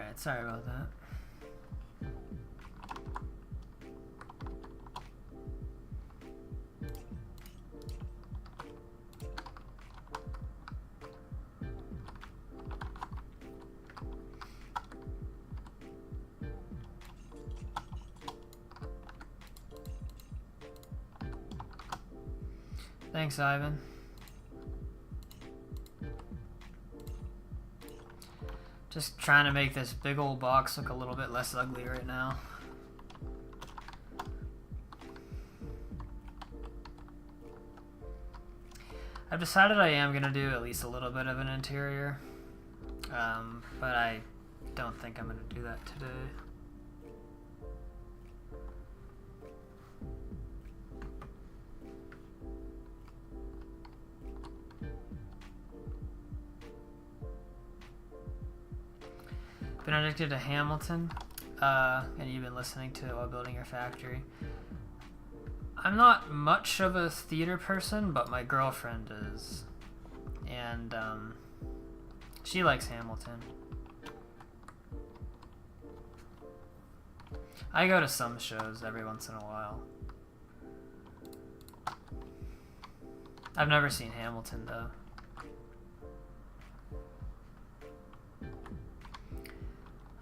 Alright, sorry about that. Thanks, Ivan. Just trying to make this big old box look a little bit less ugly right now. I've decided I am going to do at least a little bit of an interior, but I don't think I'm going to do that today. Been addicted to Hamilton, and you've been listening to it while building your factory. I'm not much of a theater person, but my girlfriend is, and she likes Hamilton. I go to some shows every once in a while. I've never seen Hamilton though.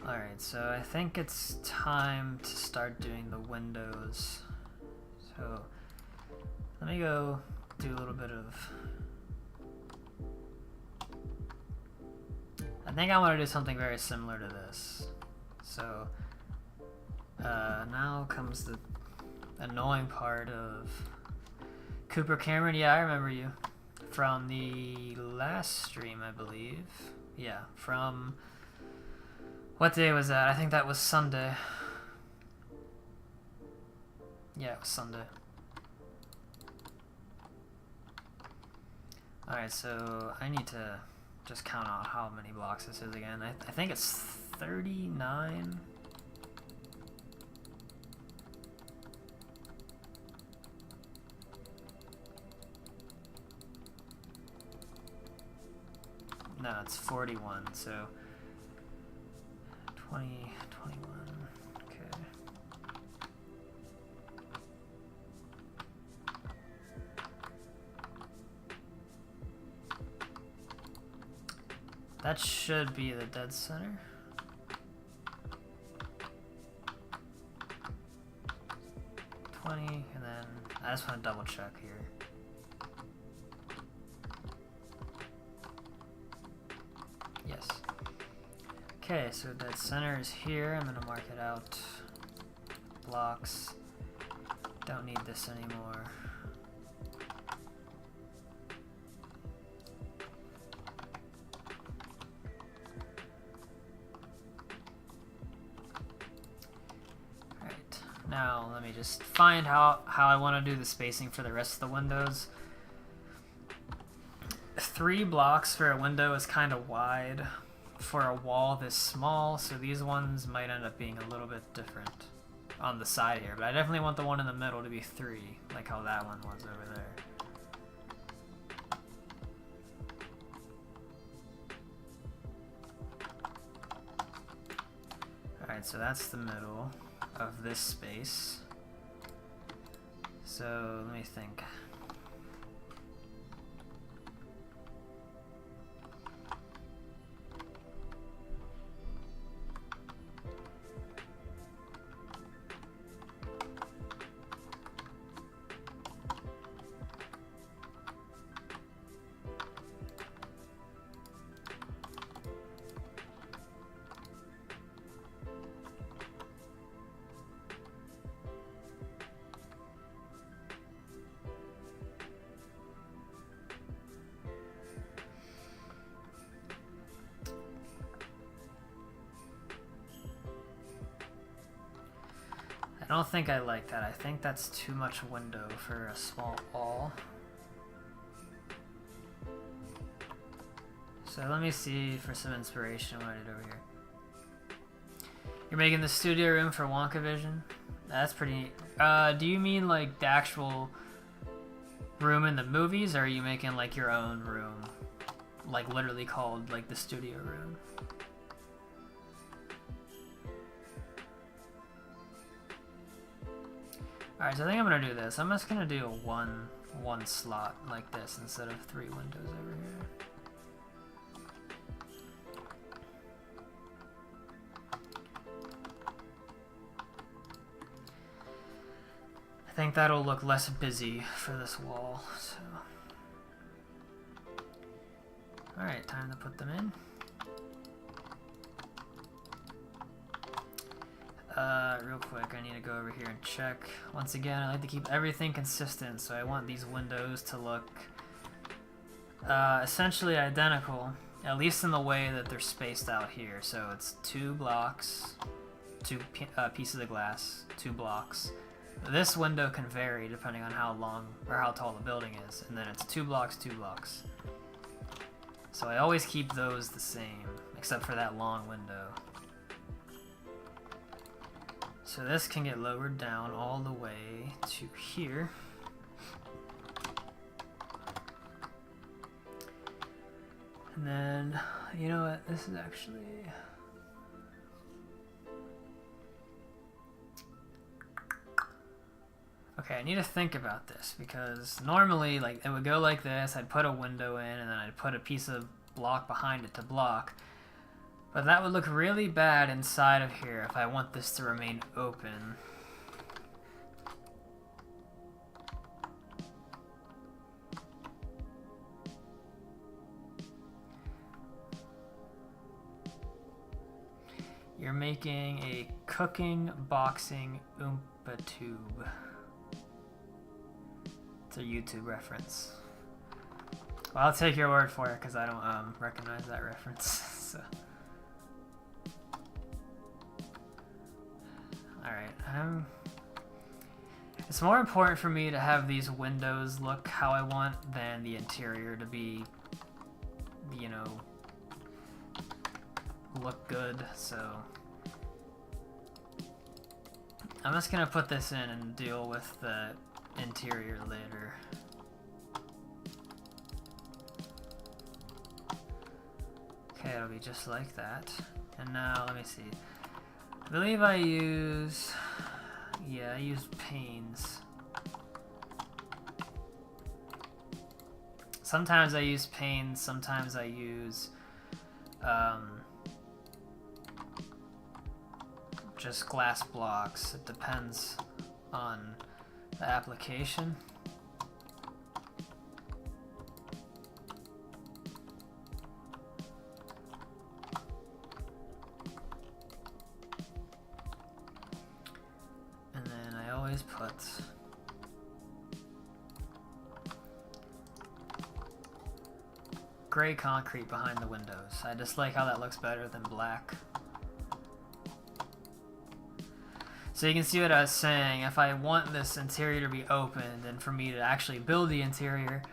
Alright, so I think it's time to start doing the windows. So let me go do a little bit of... I think I want to do something very similar to this. So now comes the annoying part of Cooper Cameron. Yeah, I remember you from the last stream, I believe. Yeah, from... What day was that? I think that was Sunday. Yeah, it was Sunday. Alright, so I need to just count out how many blocks this is again. I think it's 39. No, it's 41, so 20, 21, okay. That should be the dead center. And then I just want to double check here. Yes. Okay, so dead center is here. I'm gonna mark it out. Blocks. Don't need this anymore. Now, let me just find how I want to do the spacing for the rest of the windows. 3 blocks for a window is kind of wide for a wall this small, so these ones might end up being a little bit different on the side here. But I definitely want the one in the middle to be 3, like how that one was over there. Alright, so that's the middle of this space. So let me think. I don't think I like that. I think that's too much window for a small wall. So let me see for some inspiration what I did over here. You're making the studio room for Wonka Vision? That's pretty neat. Do you mean like the actual room in the movies, or are you making like your own room? Like literally called like the studio room? Alright, so I think I'm gonna do this. I'm just gonna do a one slot like this instead of 3 windows over here. I think that'll look less busy for this wall, so. Alright, time to put them in. Real quick, I need to go over here and check. Once again, I like to keep everything consistent, so I want these windows to look essentially identical, at least in the way that they're spaced out here. So it's 2 blocks, 2 pieces of glass, 2 blocks. This window can vary depending on how long or how tall the building is, and then it's 2 blocks, 2 blocks. So I always keep those the same, except for that long window. So this can get lowered down all the way to here. And then, you know what, this is actually... Okay, I need to think about this, because normally, like, it would go like this, I'd put a window in, and then I'd put a piece of block behind it to block. But that would look really bad inside of here if I want this to remain open. You're making a cooking boxing Oompa tube. It's a YouTube reference. Well, I'll take your word for it because I don't recognize that reference. So. Alright, it's more important for me to have these windows look how I want than the interior to be, you know, look good, so I'm just gonna put this in and deal with the interior later. Okay, it'll be just like that. And now, let me see. I believe I use... Yeah, I use panes. Sometimes I use panes, sometimes I use... just glass blocks. It depends on the application. And then I always put gray concrete behind the windows. I just like how that looks better than black. So you can see what I was saying. If I want this interior to be opened and for me to actually build the interior,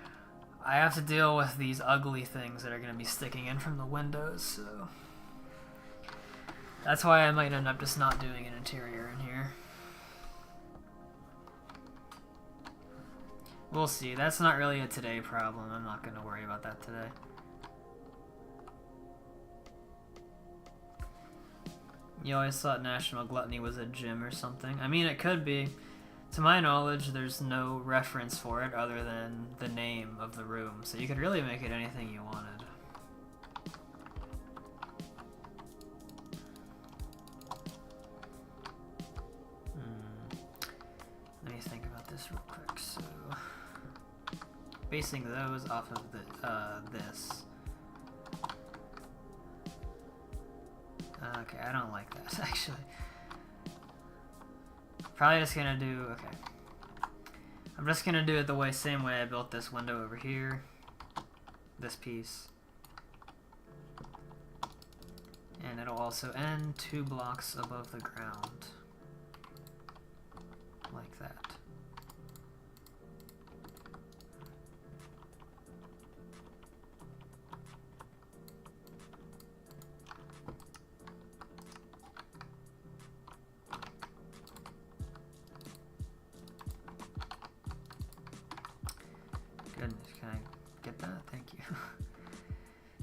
I have to deal with these ugly things that are going to be sticking in from the windows. So that's why I might end up just not doing an interior in here. We'll see. That's not really a today problem. I'm not going to worry about that today. You always thought National Gluttony was a gym or something. I mean, it could be. To my knowledge, there's no reference for it other than the name of the room. So you could really make it anything you wanted. Let me think about this real quick. So, basing those off of the, this. Okay, I don't like that, actually. Probably just gonna do, okay. I'm just gonna do it the same way I built this window over here. This piece. And it'll also end 2 blocks above the ground. Like that.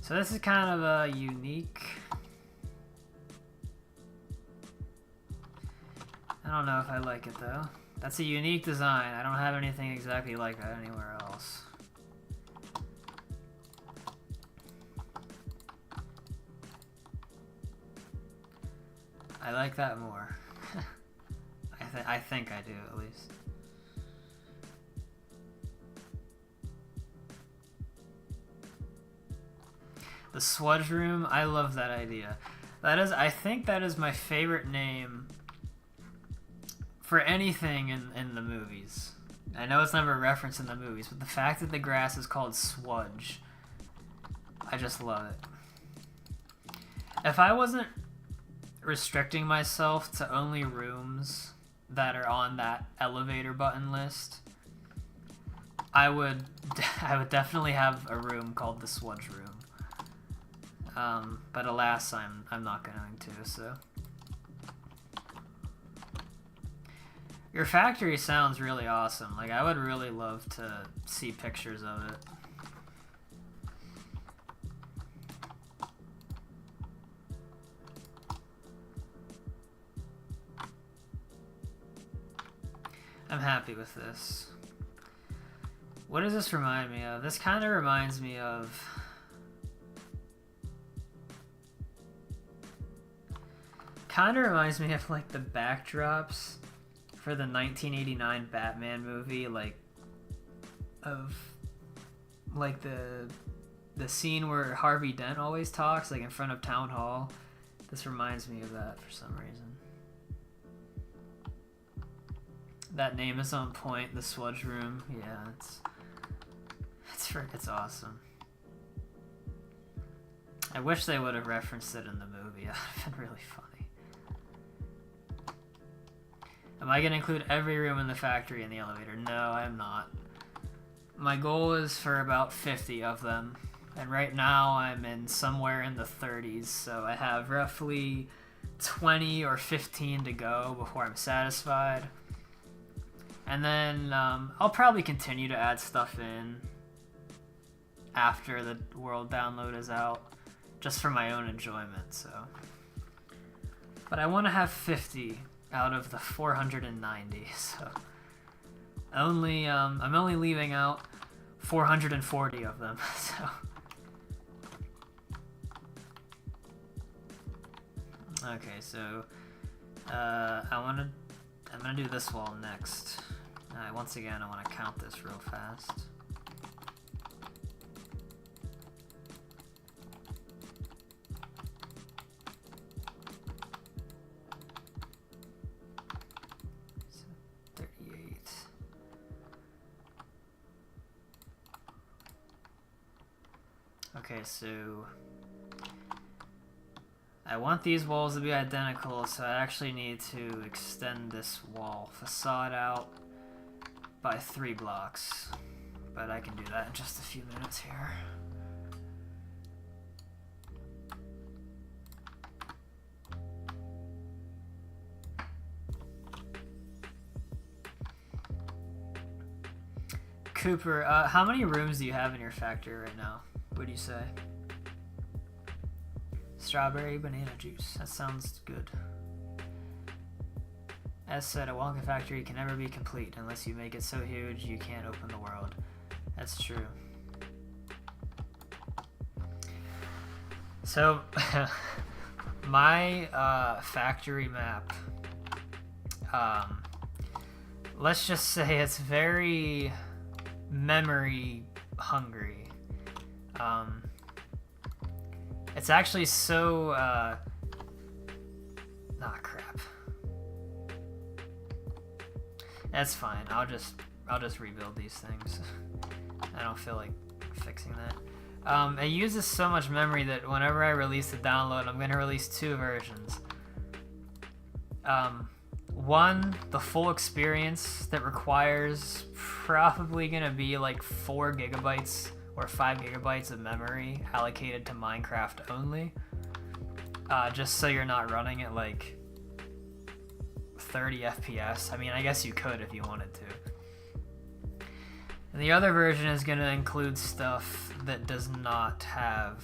So this is kind of a unique... I don't know if I like it though. That's a unique design. I don't have anything exactly like that anywhere else. I like that more. I think I do, at least. The Swudge Room, I love that idea. I think that is my favorite name for anything in the movies. I know it's never referenced in the movies, but the fact that the grass is called Swudge, I just love it. If I wasn't restricting myself to only rooms that are on that elevator button list, I would definitely have a room called the Swudge Room. But alas, I'm not going to, so. Your factory sounds really awesome. Like, I would really love to see pictures of it. I'm happy with this. What does this remind me of? This kind of reminds me of... Kind of reminds me of, like, the backdrops for the 1989 Batman movie, like, of, like, the scene where Harvey Dent always talks, like, in front of Town Hall. This reminds me of that for some reason. That name is on point, the Swudge Room. Yeah, it's awesome. I wish they would have referenced it in the movie. That would have been really funny. Am I going to include every room in the factory in the elevator? No, I'm not. My goal is for about 50 of them. And right now I'm in somewhere in the 30s, so I have roughly 20 or 15 to go before I'm satisfied. And then I'll probably continue to add stuff in after the world download is out, just for my own enjoyment, so. But I want to have 50 out of the 490, so I'm only leaving out 440 of them, so. Okay, so I'm gonna do this wall next. Once again, I want to count this real fast. So 38. Okay, so I want these walls to be identical, so I actually need to extend this wall facade out by 3 blocks. But I can do that in just a few minutes here. Cooper, how many rooms do you have in your factory right now? What do you say? Strawberry banana juice. That sounds good. As said, a Wonka factory can never be complete unless you make it so huge you can't open the world. That's true. So, my factory map, let's just say it's very memory hungry. It's actually so, crap. That's fine. I'll just rebuild these things. I don't feel like fixing that. It uses so much memory that whenever I release the download, I'm gonna release 2 versions. One, the full experience that requires probably gonna be like 4 gigabytes or 5 gigabytes of memory allocated to Minecraft only. Just so you're not running at like 30 FPS. I mean, I guess you could if you wanted to. And the other version is going to include stuff that does not have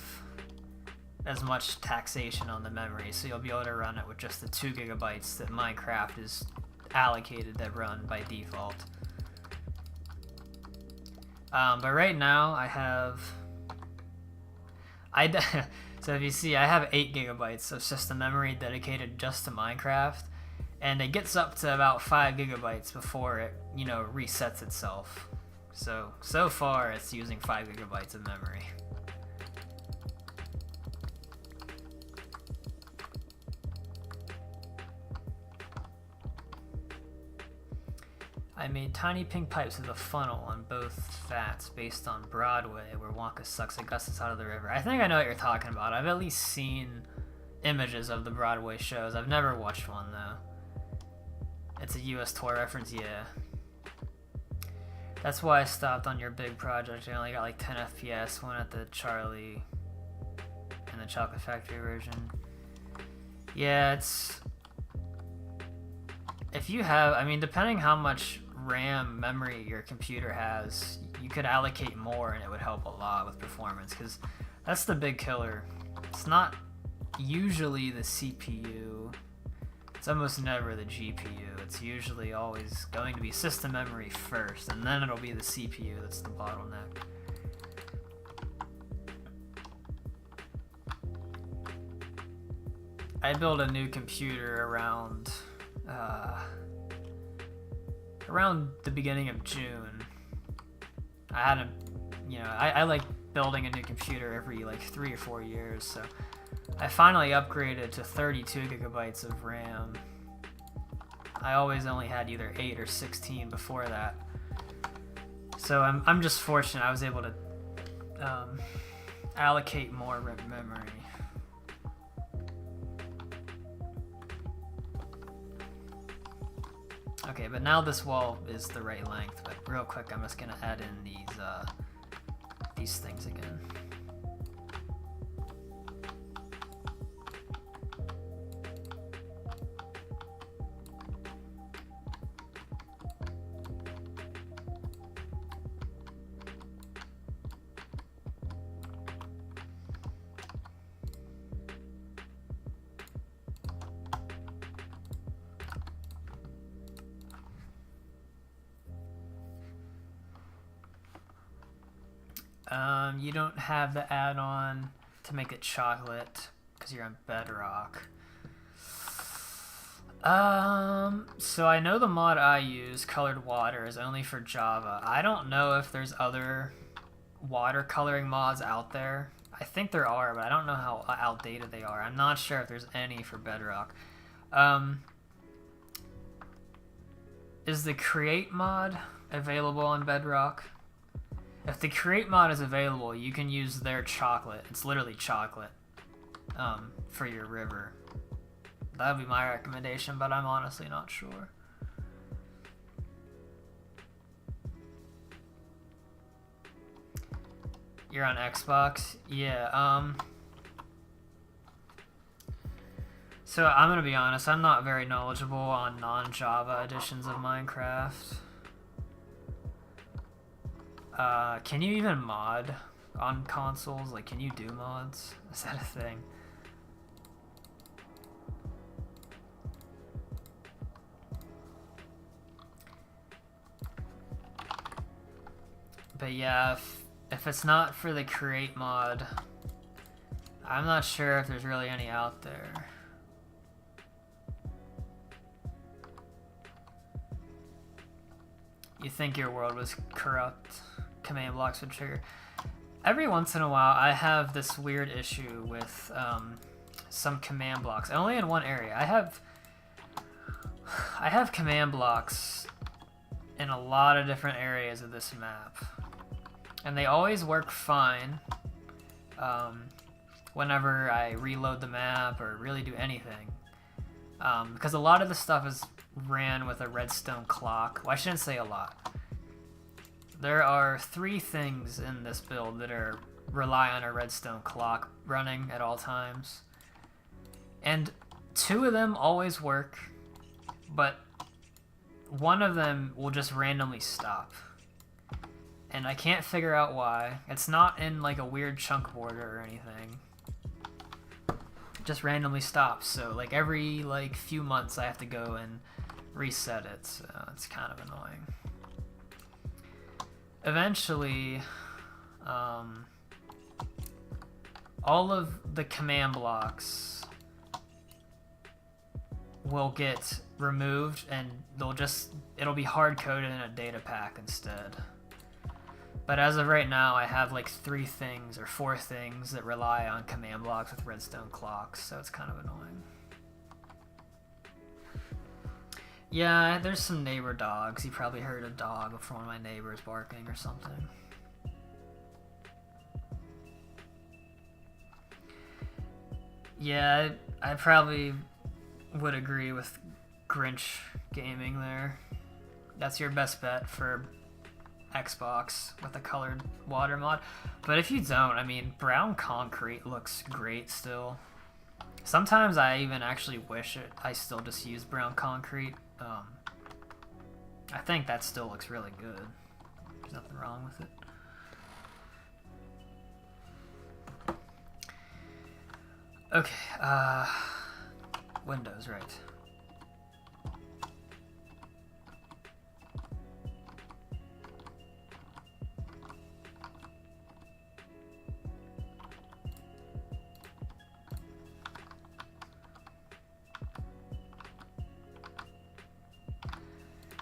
as much taxation on the memory, so you'll be able to run it with just the 2 gigabytes that Minecraft is allocated to run by default. But right now I have, so if you see, I have 8 gigabytes of system memory dedicated just to Minecraft, and it gets up to about 5 gigabytes before it, you know, resets itself. So far it's using 5 gigabytes of memory. I made tiny pink pipes with a funnel on both vats based on Broadway, where Wonka sucks Augustus out of the river. I think I know what you're talking about. I've at least seen images of the Broadway shows. I've never watched one, though. It's a US tour reference, yeah. That's why I stopped on your big project. I only got like 10 FPS, one at the Charlie and the Chocolate Factory version. Yeah, it's... If you have, I mean, depending how much RAM memory your computer has, you could allocate more and it would help a lot with performance, because that's the big killer. It's not usually the CPU, it's almost never the GPU. It's usually always going to be system memory first, and then it'll be the CPU that's the bottleneck. I built a new computer around the beginning of June. I had I like building a new computer every like 3 or 4 years, so I finally upgraded to 32 gigabytes of RAM. I always only had either 8 or 16 before that. So I'm just fortunate I was able to allocate more memory. Okay, but now this wall is the right length, but real quick I'm just gonna add in these things again. You don't have the add-on to make it chocolate because you're on Bedrock. So I know the mod I use, Colored Water, is only for Java. I don't know if there's other watercoloring mods out there. I think there are, but I don't know how outdated they are. I'm not sure if there's any for Bedrock. Is the Create mod available on Bedrock? If the Create mod is available, you can use their chocolate. It's literally chocolate for your river. That would be my recommendation, but I'm honestly not sure. You're on Xbox? Yeah, so I'm gonna be honest, I'm not very knowledgeable on non-Java editions of Minecraft. Can you even mod on consoles? Like, can you do mods? Is that a thing? But yeah, if it's not for the Create mod, I'm not sure if there's really any out there. You think your world was corrupt? Command blocks would trigger. Every once in a while, I have this weird issue with some command blocks. Only in one area. I have command blocks in a lot of different areas of this map, and they always work fine whenever I reload the map or really do anything, because a lot of the stuff is ran with a redstone clock. Well, I shouldn't say a lot. There are 3 things in this build that rely on a redstone clock running at all times, and 2 of them always work, but one of them will just randomly stop, and I can't figure out why. It's not in like a weird chunk border or anything. It just randomly stops. So like every few months I have to go and reset it, so it's kind of annoying. Eventually, all of the command blocks will get removed, and it'll be hard-coded in a data pack instead. But as of right now, I have like 3 things or 4 things that rely on command blocks with redstone clocks, so it's kind of annoying. Yeah, there's some neighbor dogs. You probably heard a dog from one of my neighbors barking or something. Yeah, I probably would agree with Grinch Gaming there. That's your best bet for Xbox with a colored water mod. But if you don't, I mean, brown concrete looks great still. Sometimes I even actually wish I still just used brown concrete. I think that still looks really good. There's nothing wrong with it. Okay, Windows, right.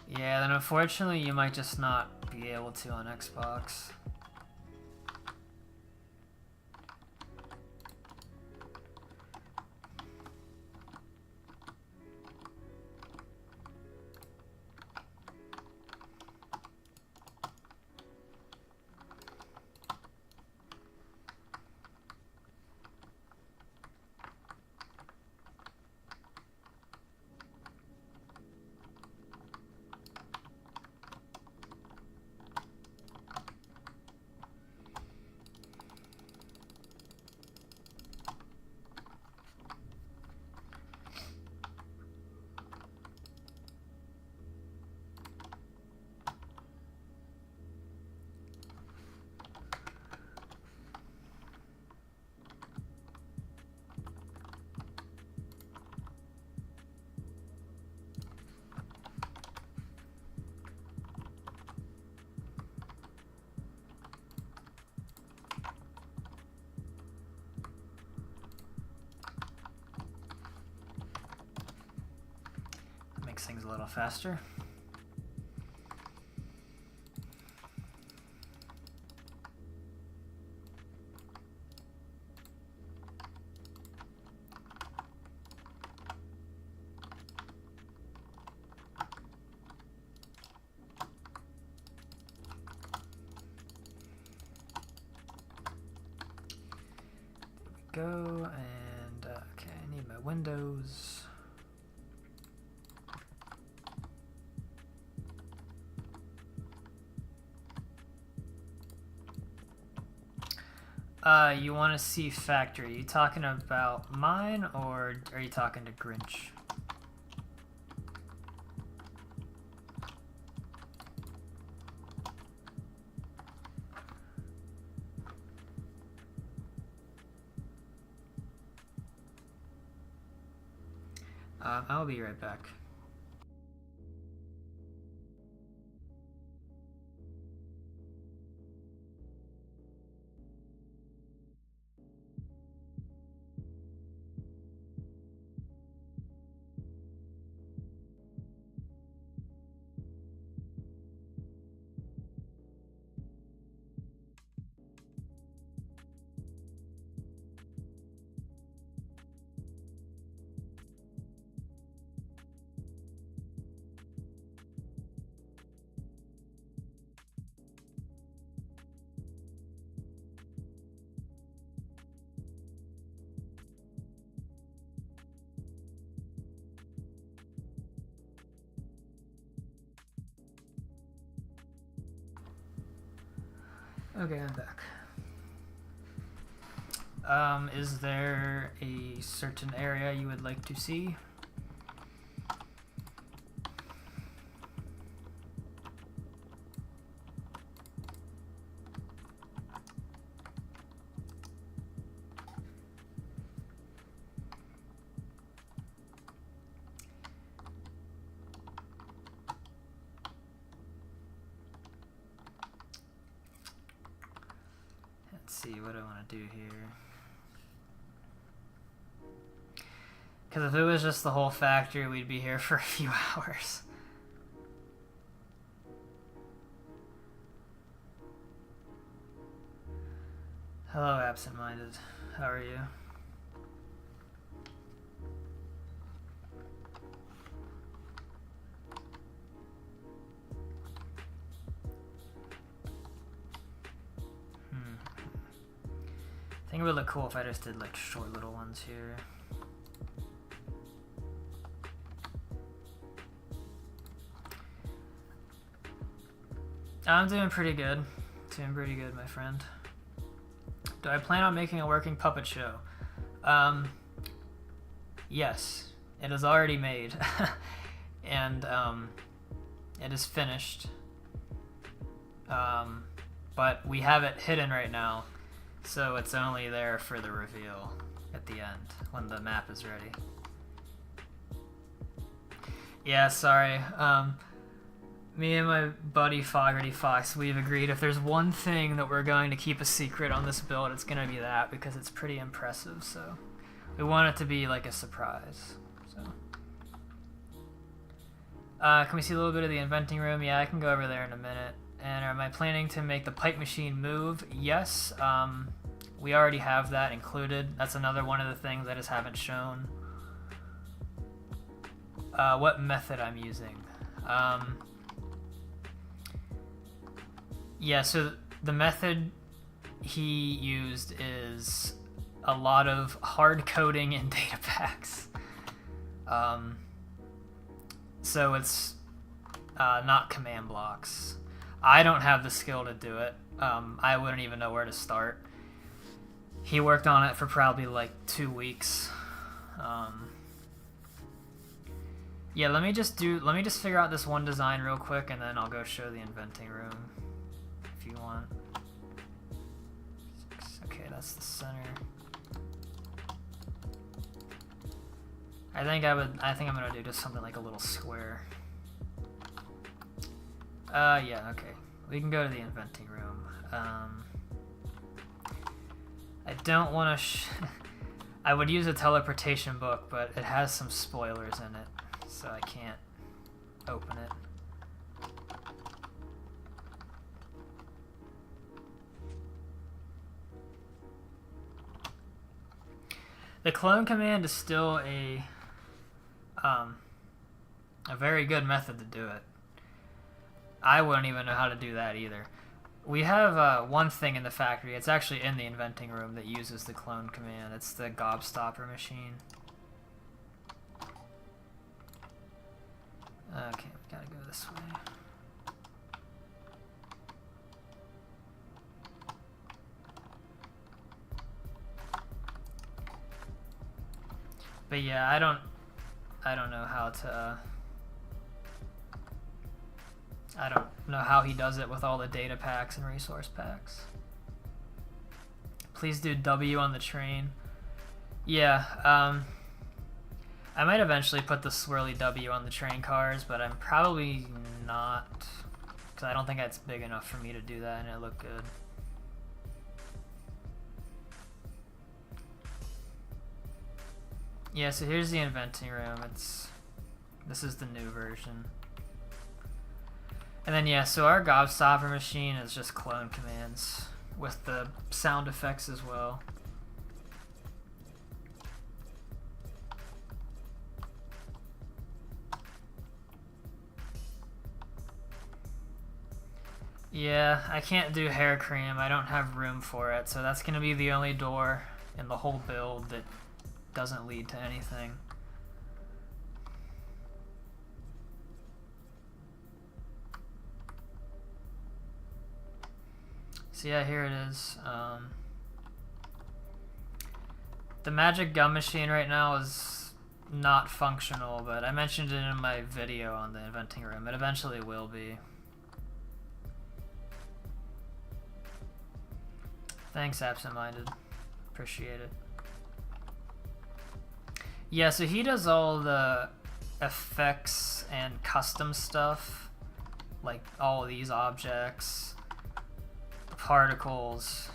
Yeah, then unfortunately you might just not be able to on Xbox. Makes things a little faster. There we go, and okay, I need my windows. You want to see factory. Are you talking about mine, or are you talking to Grinch? I'll be right back. Okay, I'm back. Is there a certain area you would like to see? see what I want to do here. Because if it was just the whole factory, we'd be here for a few hours. Hello, absent-minded. How are you? I think it would look cool if I just did like short little ones here. I'm doing pretty good. Doing pretty good, my friend. Do I plan on making a working puppet show? Yes. It is already made. And it is finished. But we have it hidden right now. So it's only there for the reveal at the end, when the map is ready. Yeah, sorry. Me and my buddy Fogarty Fox, we've agreed if there's one thing that we're going to keep a secret on this build, it's going to be that, because it's pretty impressive, so we want it to be like a surprise. So, can we see a little bit of the inventing room? Yeah, I can go over there in a minute. And am I planning to make the pipe machine move? Yes, we already have that included. That's another one of the things I just haven't shown. What method I'm using? Yeah, so the method he used is a lot of hard coding in data packs. So it's not command blocks. I don't have the skill to do it. I wouldn't even know where to start. He worked on it for probably like 2 weeks. Yeah, let me just figure out this one design real quick, and then I'll go show the inventing room if you want. Okay, that's the center. I think I'm gonna do just something like a little square. Yeah, okay. We can go to the inventing room. I don't want to I would use a teleportation book, but it has some spoilers in it, so I can't open it. The clone command is still a very good method to do it. I wouldn't even know how to do that either. We have one thing in the factory. It's actually in the inventing room that uses the clone command. It's the gobstopper machine. Okay, we gotta go this way. But yeah, I don't know how to I don't know how he does it with all the data packs and resource packs. Please do W on the train. Yeah, I might eventually put the swirly W on the train cars, but I'm probably not, because I don't think it's big enough for me to do that and it look good. Yeah, so here's the inventing room. This is the new version. And then yeah, so our gobstopper machine is just clone commands with the sound effects as well. Yeah, I can't do hair cream. I don't have room for it, so that's gonna be the only door in the whole build that doesn't lead to anything. So yeah, here it is. The magic gum machine right now is not functional, but I mentioned it in my video on the inventing room. It eventually will be. Thanks, absent-minded. Appreciate it. Yeah, so he does all the effects and custom stuff, like all of these objects, the particles,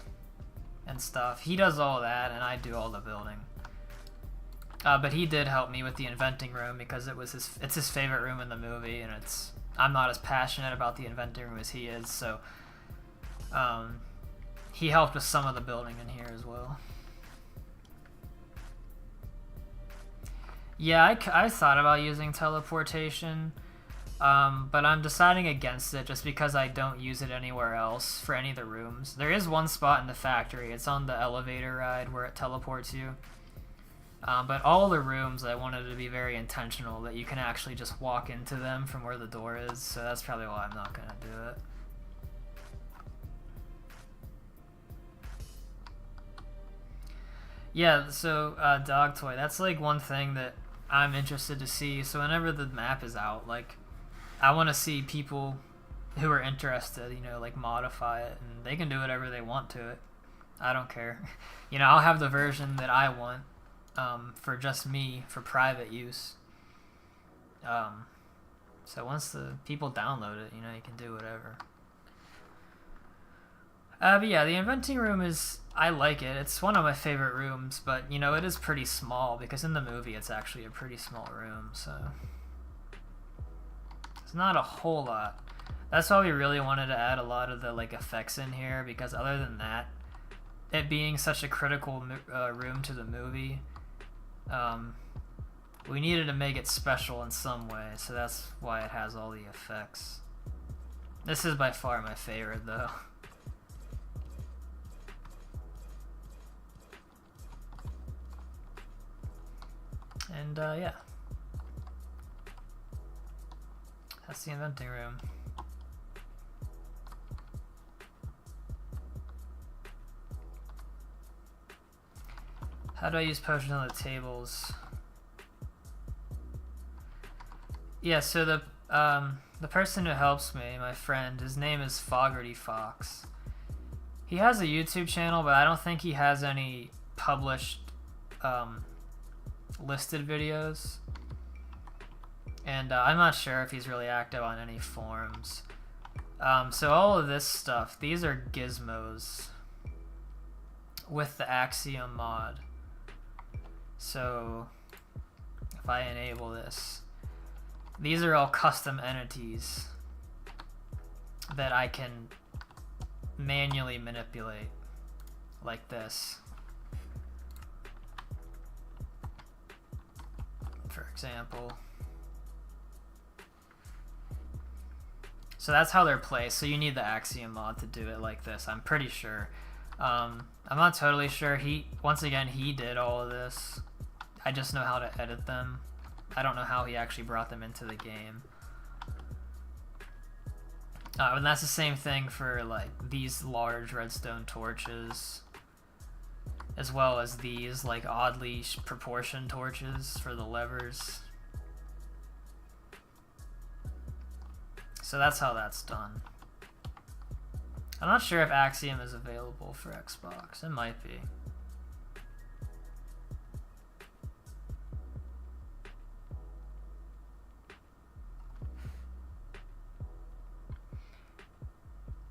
and stuff. He does all that, and I do all the building. But he did help me with the inventing room because it's his favorite room in the movie, and I'm not as passionate about the inventing room as he is, so he helped with some of the building in here as well. Yeah, I thought about using teleportation, but I'm deciding against it just because I don't use it anywhere else for any of the rooms. There is one spot in the factory. It's on the elevator ride where it teleports you. But all the rooms, I wanted to be very intentional that you can actually just walk into them from where the door is, so that's probably why I'm not going to do it. Yeah, so Dog Toy, that's like one thing that I'm interested to see. So whenever the map is out, like, I want to see people who are interested, you know, like modify it, and they can do whatever they want to it. I don't care. You know, I'll have the version that I want. For just me, for private use. So once the people download it, you know, you can do whatever. But yeah, the inventing room I like it. It's one of my favorite rooms, but, you know, it is pretty small because in the movie it's actually a pretty small room, so it's not a whole lot. That's why we really wanted to add a lot of the, like, effects in here, because other than that, it being such a critical room to the movie, we needed to make it special in some way, so that's why it has all the effects. This is by far my favorite, though. And, yeah. That's the inventing room. How do I use potions on the tables? Yeah, so the person who helps me, my friend, his name is Fogarty Fox. He has a YouTube channel, but I don't think he has any published listed videos. And I'm not sure if he's really active on any forums. So all of this stuff, these are gizmos with the Axiom mod. So if I enable this, these are all custom entities that I can manually manipulate, like this. For example. So that's how they're placed. So you need the Axiom mod to do it like this, I'm pretty sure. I'm not totally sure. Once again, he did all of this. I just know how to edit them. I don't know how he actually brought them into the game. And that's the same thing for like these large redstone torches, as well as these like oddly proportioned torches for the levers. So that's how that's done. I'm not sure if Axiom is available for Xbox. It might be.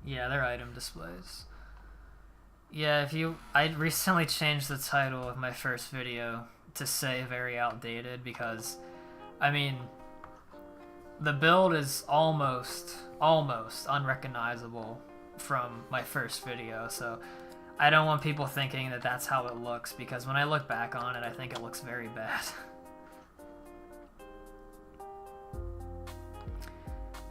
Yeah, they're item displays. Yeah, I recently changed the title of my first video to say very outdated because, I mean, the build is almost unrecognizable from my first video, so I don't want people thinking that that's how it looks, because when I look back on it, I think it looks very bad.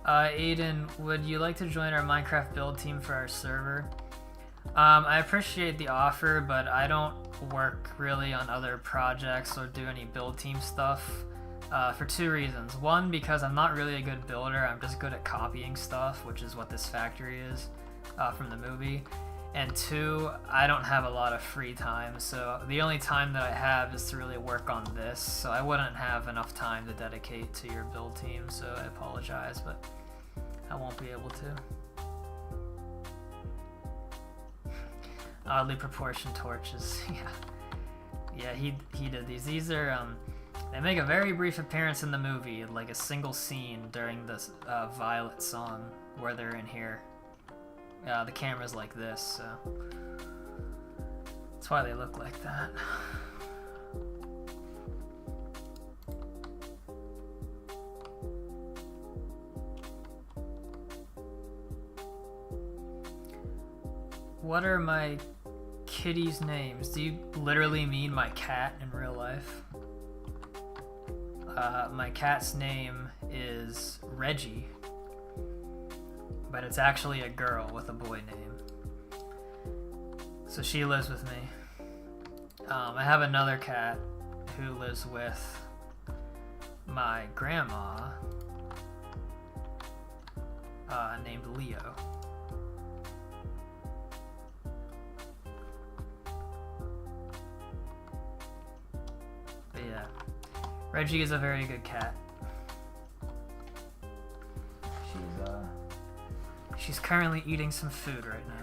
Aiden, would you like to join our Minecraft build team for our server? I appreciate the offer, but I don't work really on other projects or do any build team stuff for two reasons. One, because I'm not really a good builder, I'm just good at copying stuff, which is what this factory is from the movie. And two, I don't have a lot of free time, so the only time that I have is to really work on this, so I wouldn't have enough time to dedicate to your build team, so I apologize, but I won't be able to. Oddly proportioned torches. Yeah, he did these. These are they make a very brief appearance in the movie, like a single scene during this Violet song where they're in here. The camera's like this, so That's why they look like that. What are my kitty's names? Do you literally mean my cat in real life? My cat's name is Reggie, but it's actually a girl with a boy name. So she lives with me. I have another cat who lives with my grandma, named Leo. But yeah, Reggie is a very good cat. She's currently eating some food right now.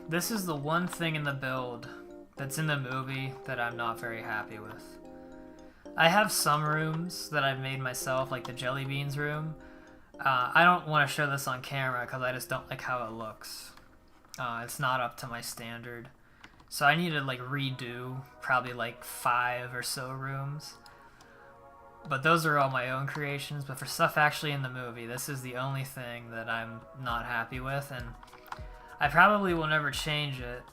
This is the one thing in the build that's in the movie that I'm not very happy with. I have some rooms that I've made myself, like the jelly beans room. I don't want to show this on camera because I just don't like how it looks. It's not up to my standard. So I need to like redo probably like 5 or so rooms. But those are all my own creations. But for stuff actually in the movie, this is the only thing that I'm not happy with. And I probably will never change it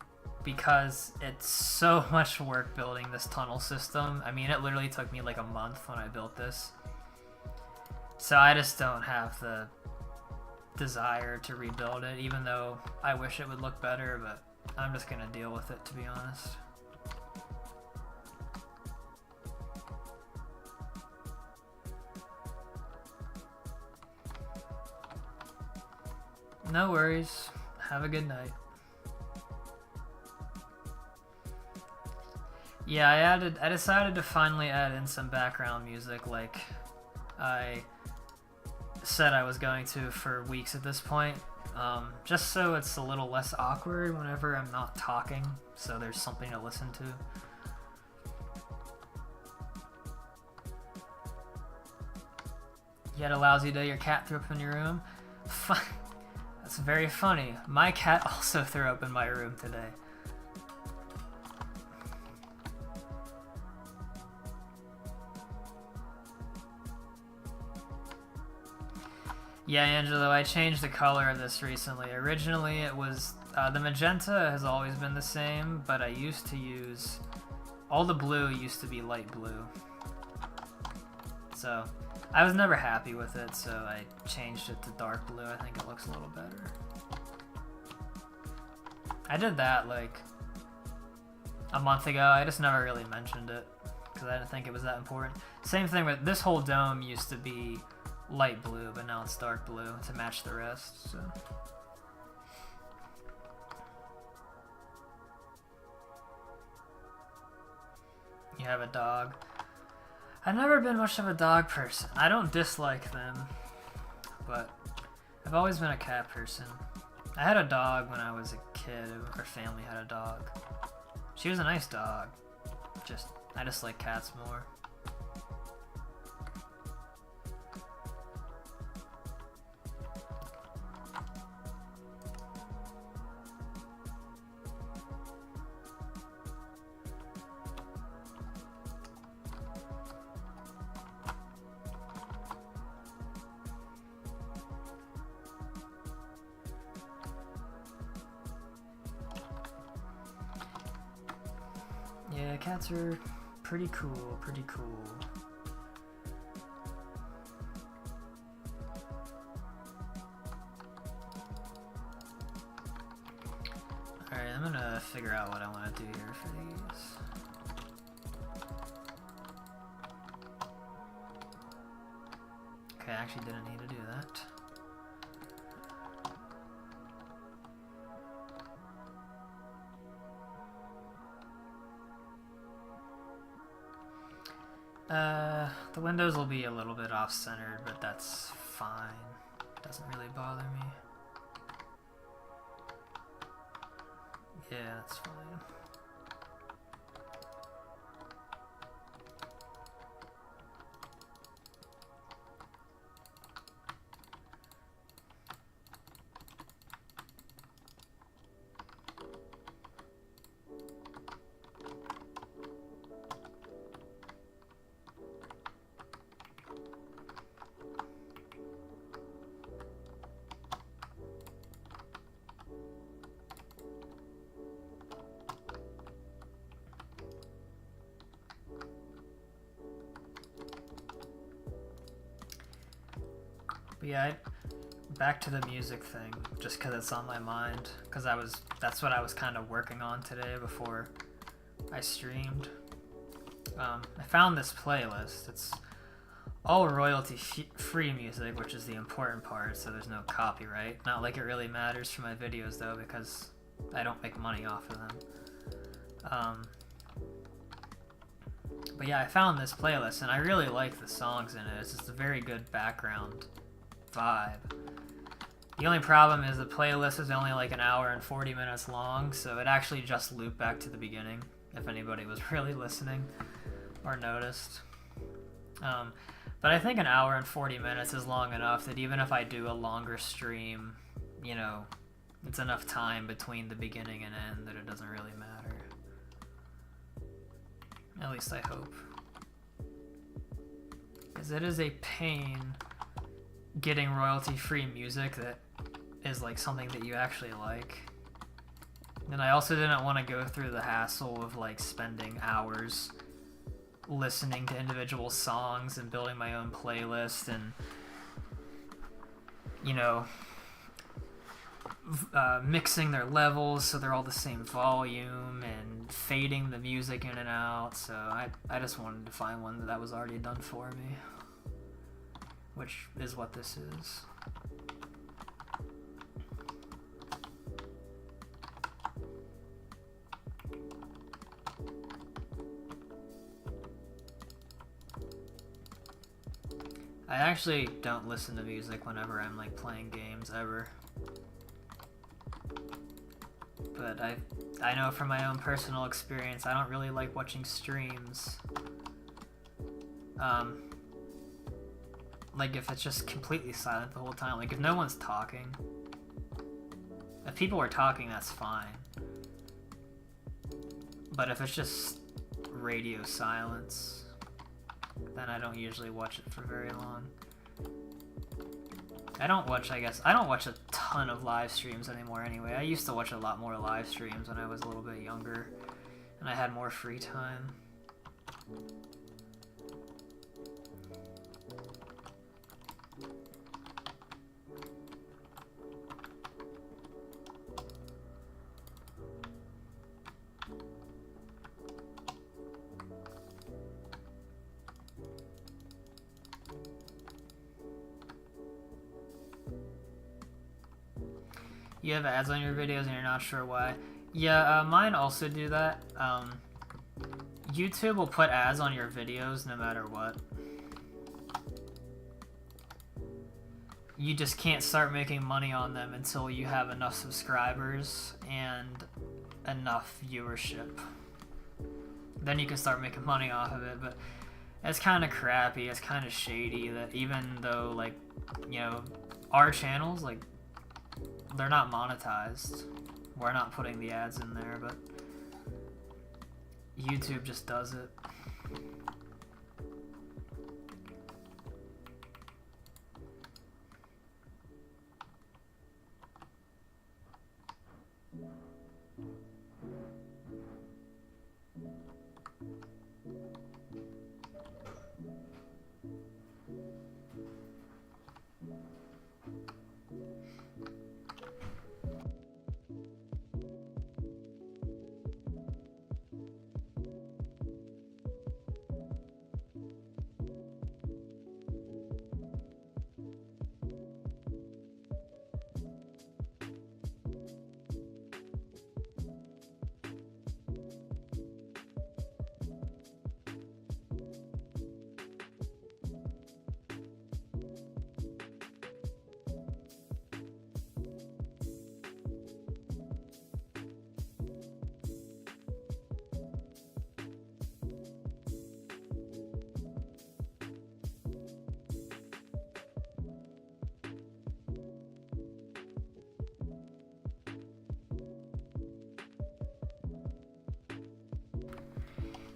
because it's so much work building this tunnel system. I mean, it literally took me like a month when I built this. So I just don't have the desire to rebuild it, even though I wish it would look better, but I'm just gonna deal with it, to be honest. No worries. Have a good night. Yeah, I decided to finally add in some background music like I said I was going to for weeks at this point. Just so it's a little less awkward whenever I'm not talking, so there's something to listen to. You had a lousy day, your cat threw up in your room? That's very funny. My cat also threw up in my room today. Yeah, Angelo, I changed the color of this recently. Originally it was, the magenta has always been the same, but I used to use, all the blue used to be light blue. So, I was never happy with it, so I changed it to dark blue. I think it looks a little better. I did that like a month ago. I just never really mentioned it because I didn't think it was that important. Same thing with this whole dome used to be light blue, but now it's dark blue to match the rest. So. You have a dog. I've never been much of a dog person. I don't dislike them, but I've always been a cat person. I had a dog when I was a kid. Our family had a dog. She was a nice dog. I just like cats more. Yeah, cats are pretty cool, pretty cool. Alright, I'm gonna figure out what I want to do here for these. Okay, I actually didn't need to do that. The windows will be a little bit off-centered, but that's fine. Doesn't really bother me. Yeah, that's fine. But yeah, back to the music thing, just because it's on my mind, because that's what I was kind of working on today before I streamed. I found this playlist. It's all royalty-free music, which is the important part, so there's no copyright. Not like it really matters for my videos, though, because I don't make money off of them. But yeah, I found this playlist, and I really like the songs in it. It's just a very good background vibe. The only problem is the playlist is only like an hour and 40 minutes long, so it actually just looped back to the beginning, if anybody was really listening or noticed. But I think an hour and 40 minutes is long enough that even if I do a longer stream, you know, it's enough time between the beginning and end that it doesn't really matter. At least I hope. Because it is a pain getting royalty-free music that is like something that you actually like. And I also didn't want to go through the hassle of like spending hours listening to individual songs and building my own playlist and, you know, mixing their levels so they're all the same volume and fading the music in and out. So I just wanted to find one that was already done for me, which is what this is. I actually don't listen to music whenever I'm like playing games ever. But I know from my own personal experience, I don't really like watching streams. Like if it's just completely silent the whole time, like if no one's talking. If people are talking, that's fine. But if it's just radio silence, then I don't usually watch it for very long. I don't watch a ton of live streams anymore anyway. I used to watch a lot more live streams when I was a little bit younger and I had more free time. You have ads on your videos and you're not sure why. Yeah, mine also do that. YouTube will put ads on your videos no matter what. You just can't start making money on them until you have enough subscribers and enough viewership. Then you can start making money off of it, but it's kind of crappy, it's kind of shady that even though, like, you know, our channels, like, they're not monetized. We're not putting the ads in there, but YouTube just does it.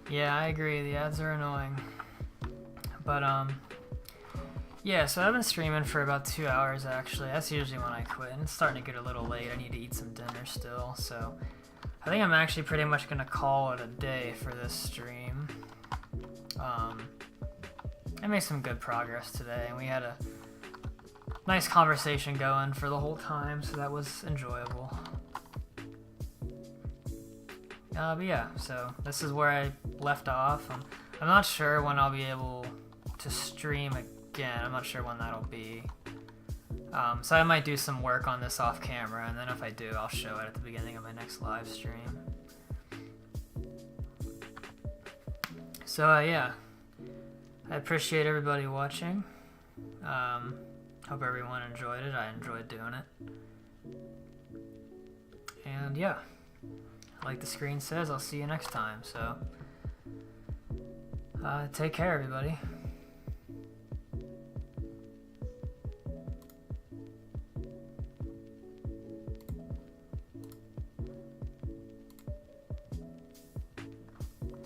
Yeah, I agree. The ads are annoying. But, yeah, so I've been streaming for about 2 hours, actually. That's usually when I quit. And it's starting to get a little late. I need to eat some dinner still, so I think I'm actually pretty much going to call it a day for this stream. I made some good progress today, and we had a nice conversation going for the whole time, so that was enjoyable. But yeah, so this is where I left off. I'm not sure when I'll be able to stream again. I'm not sure when that'll be. So I might do some work on this off camera, and then if I do, I'll show it at the beginning of my next live stream. So yeah, I appreciate everybody watching. Hope everyone enjoyed it. I enjoyed doing it. And yeah, like the screen says, I'll see you next time. So take care, everybody.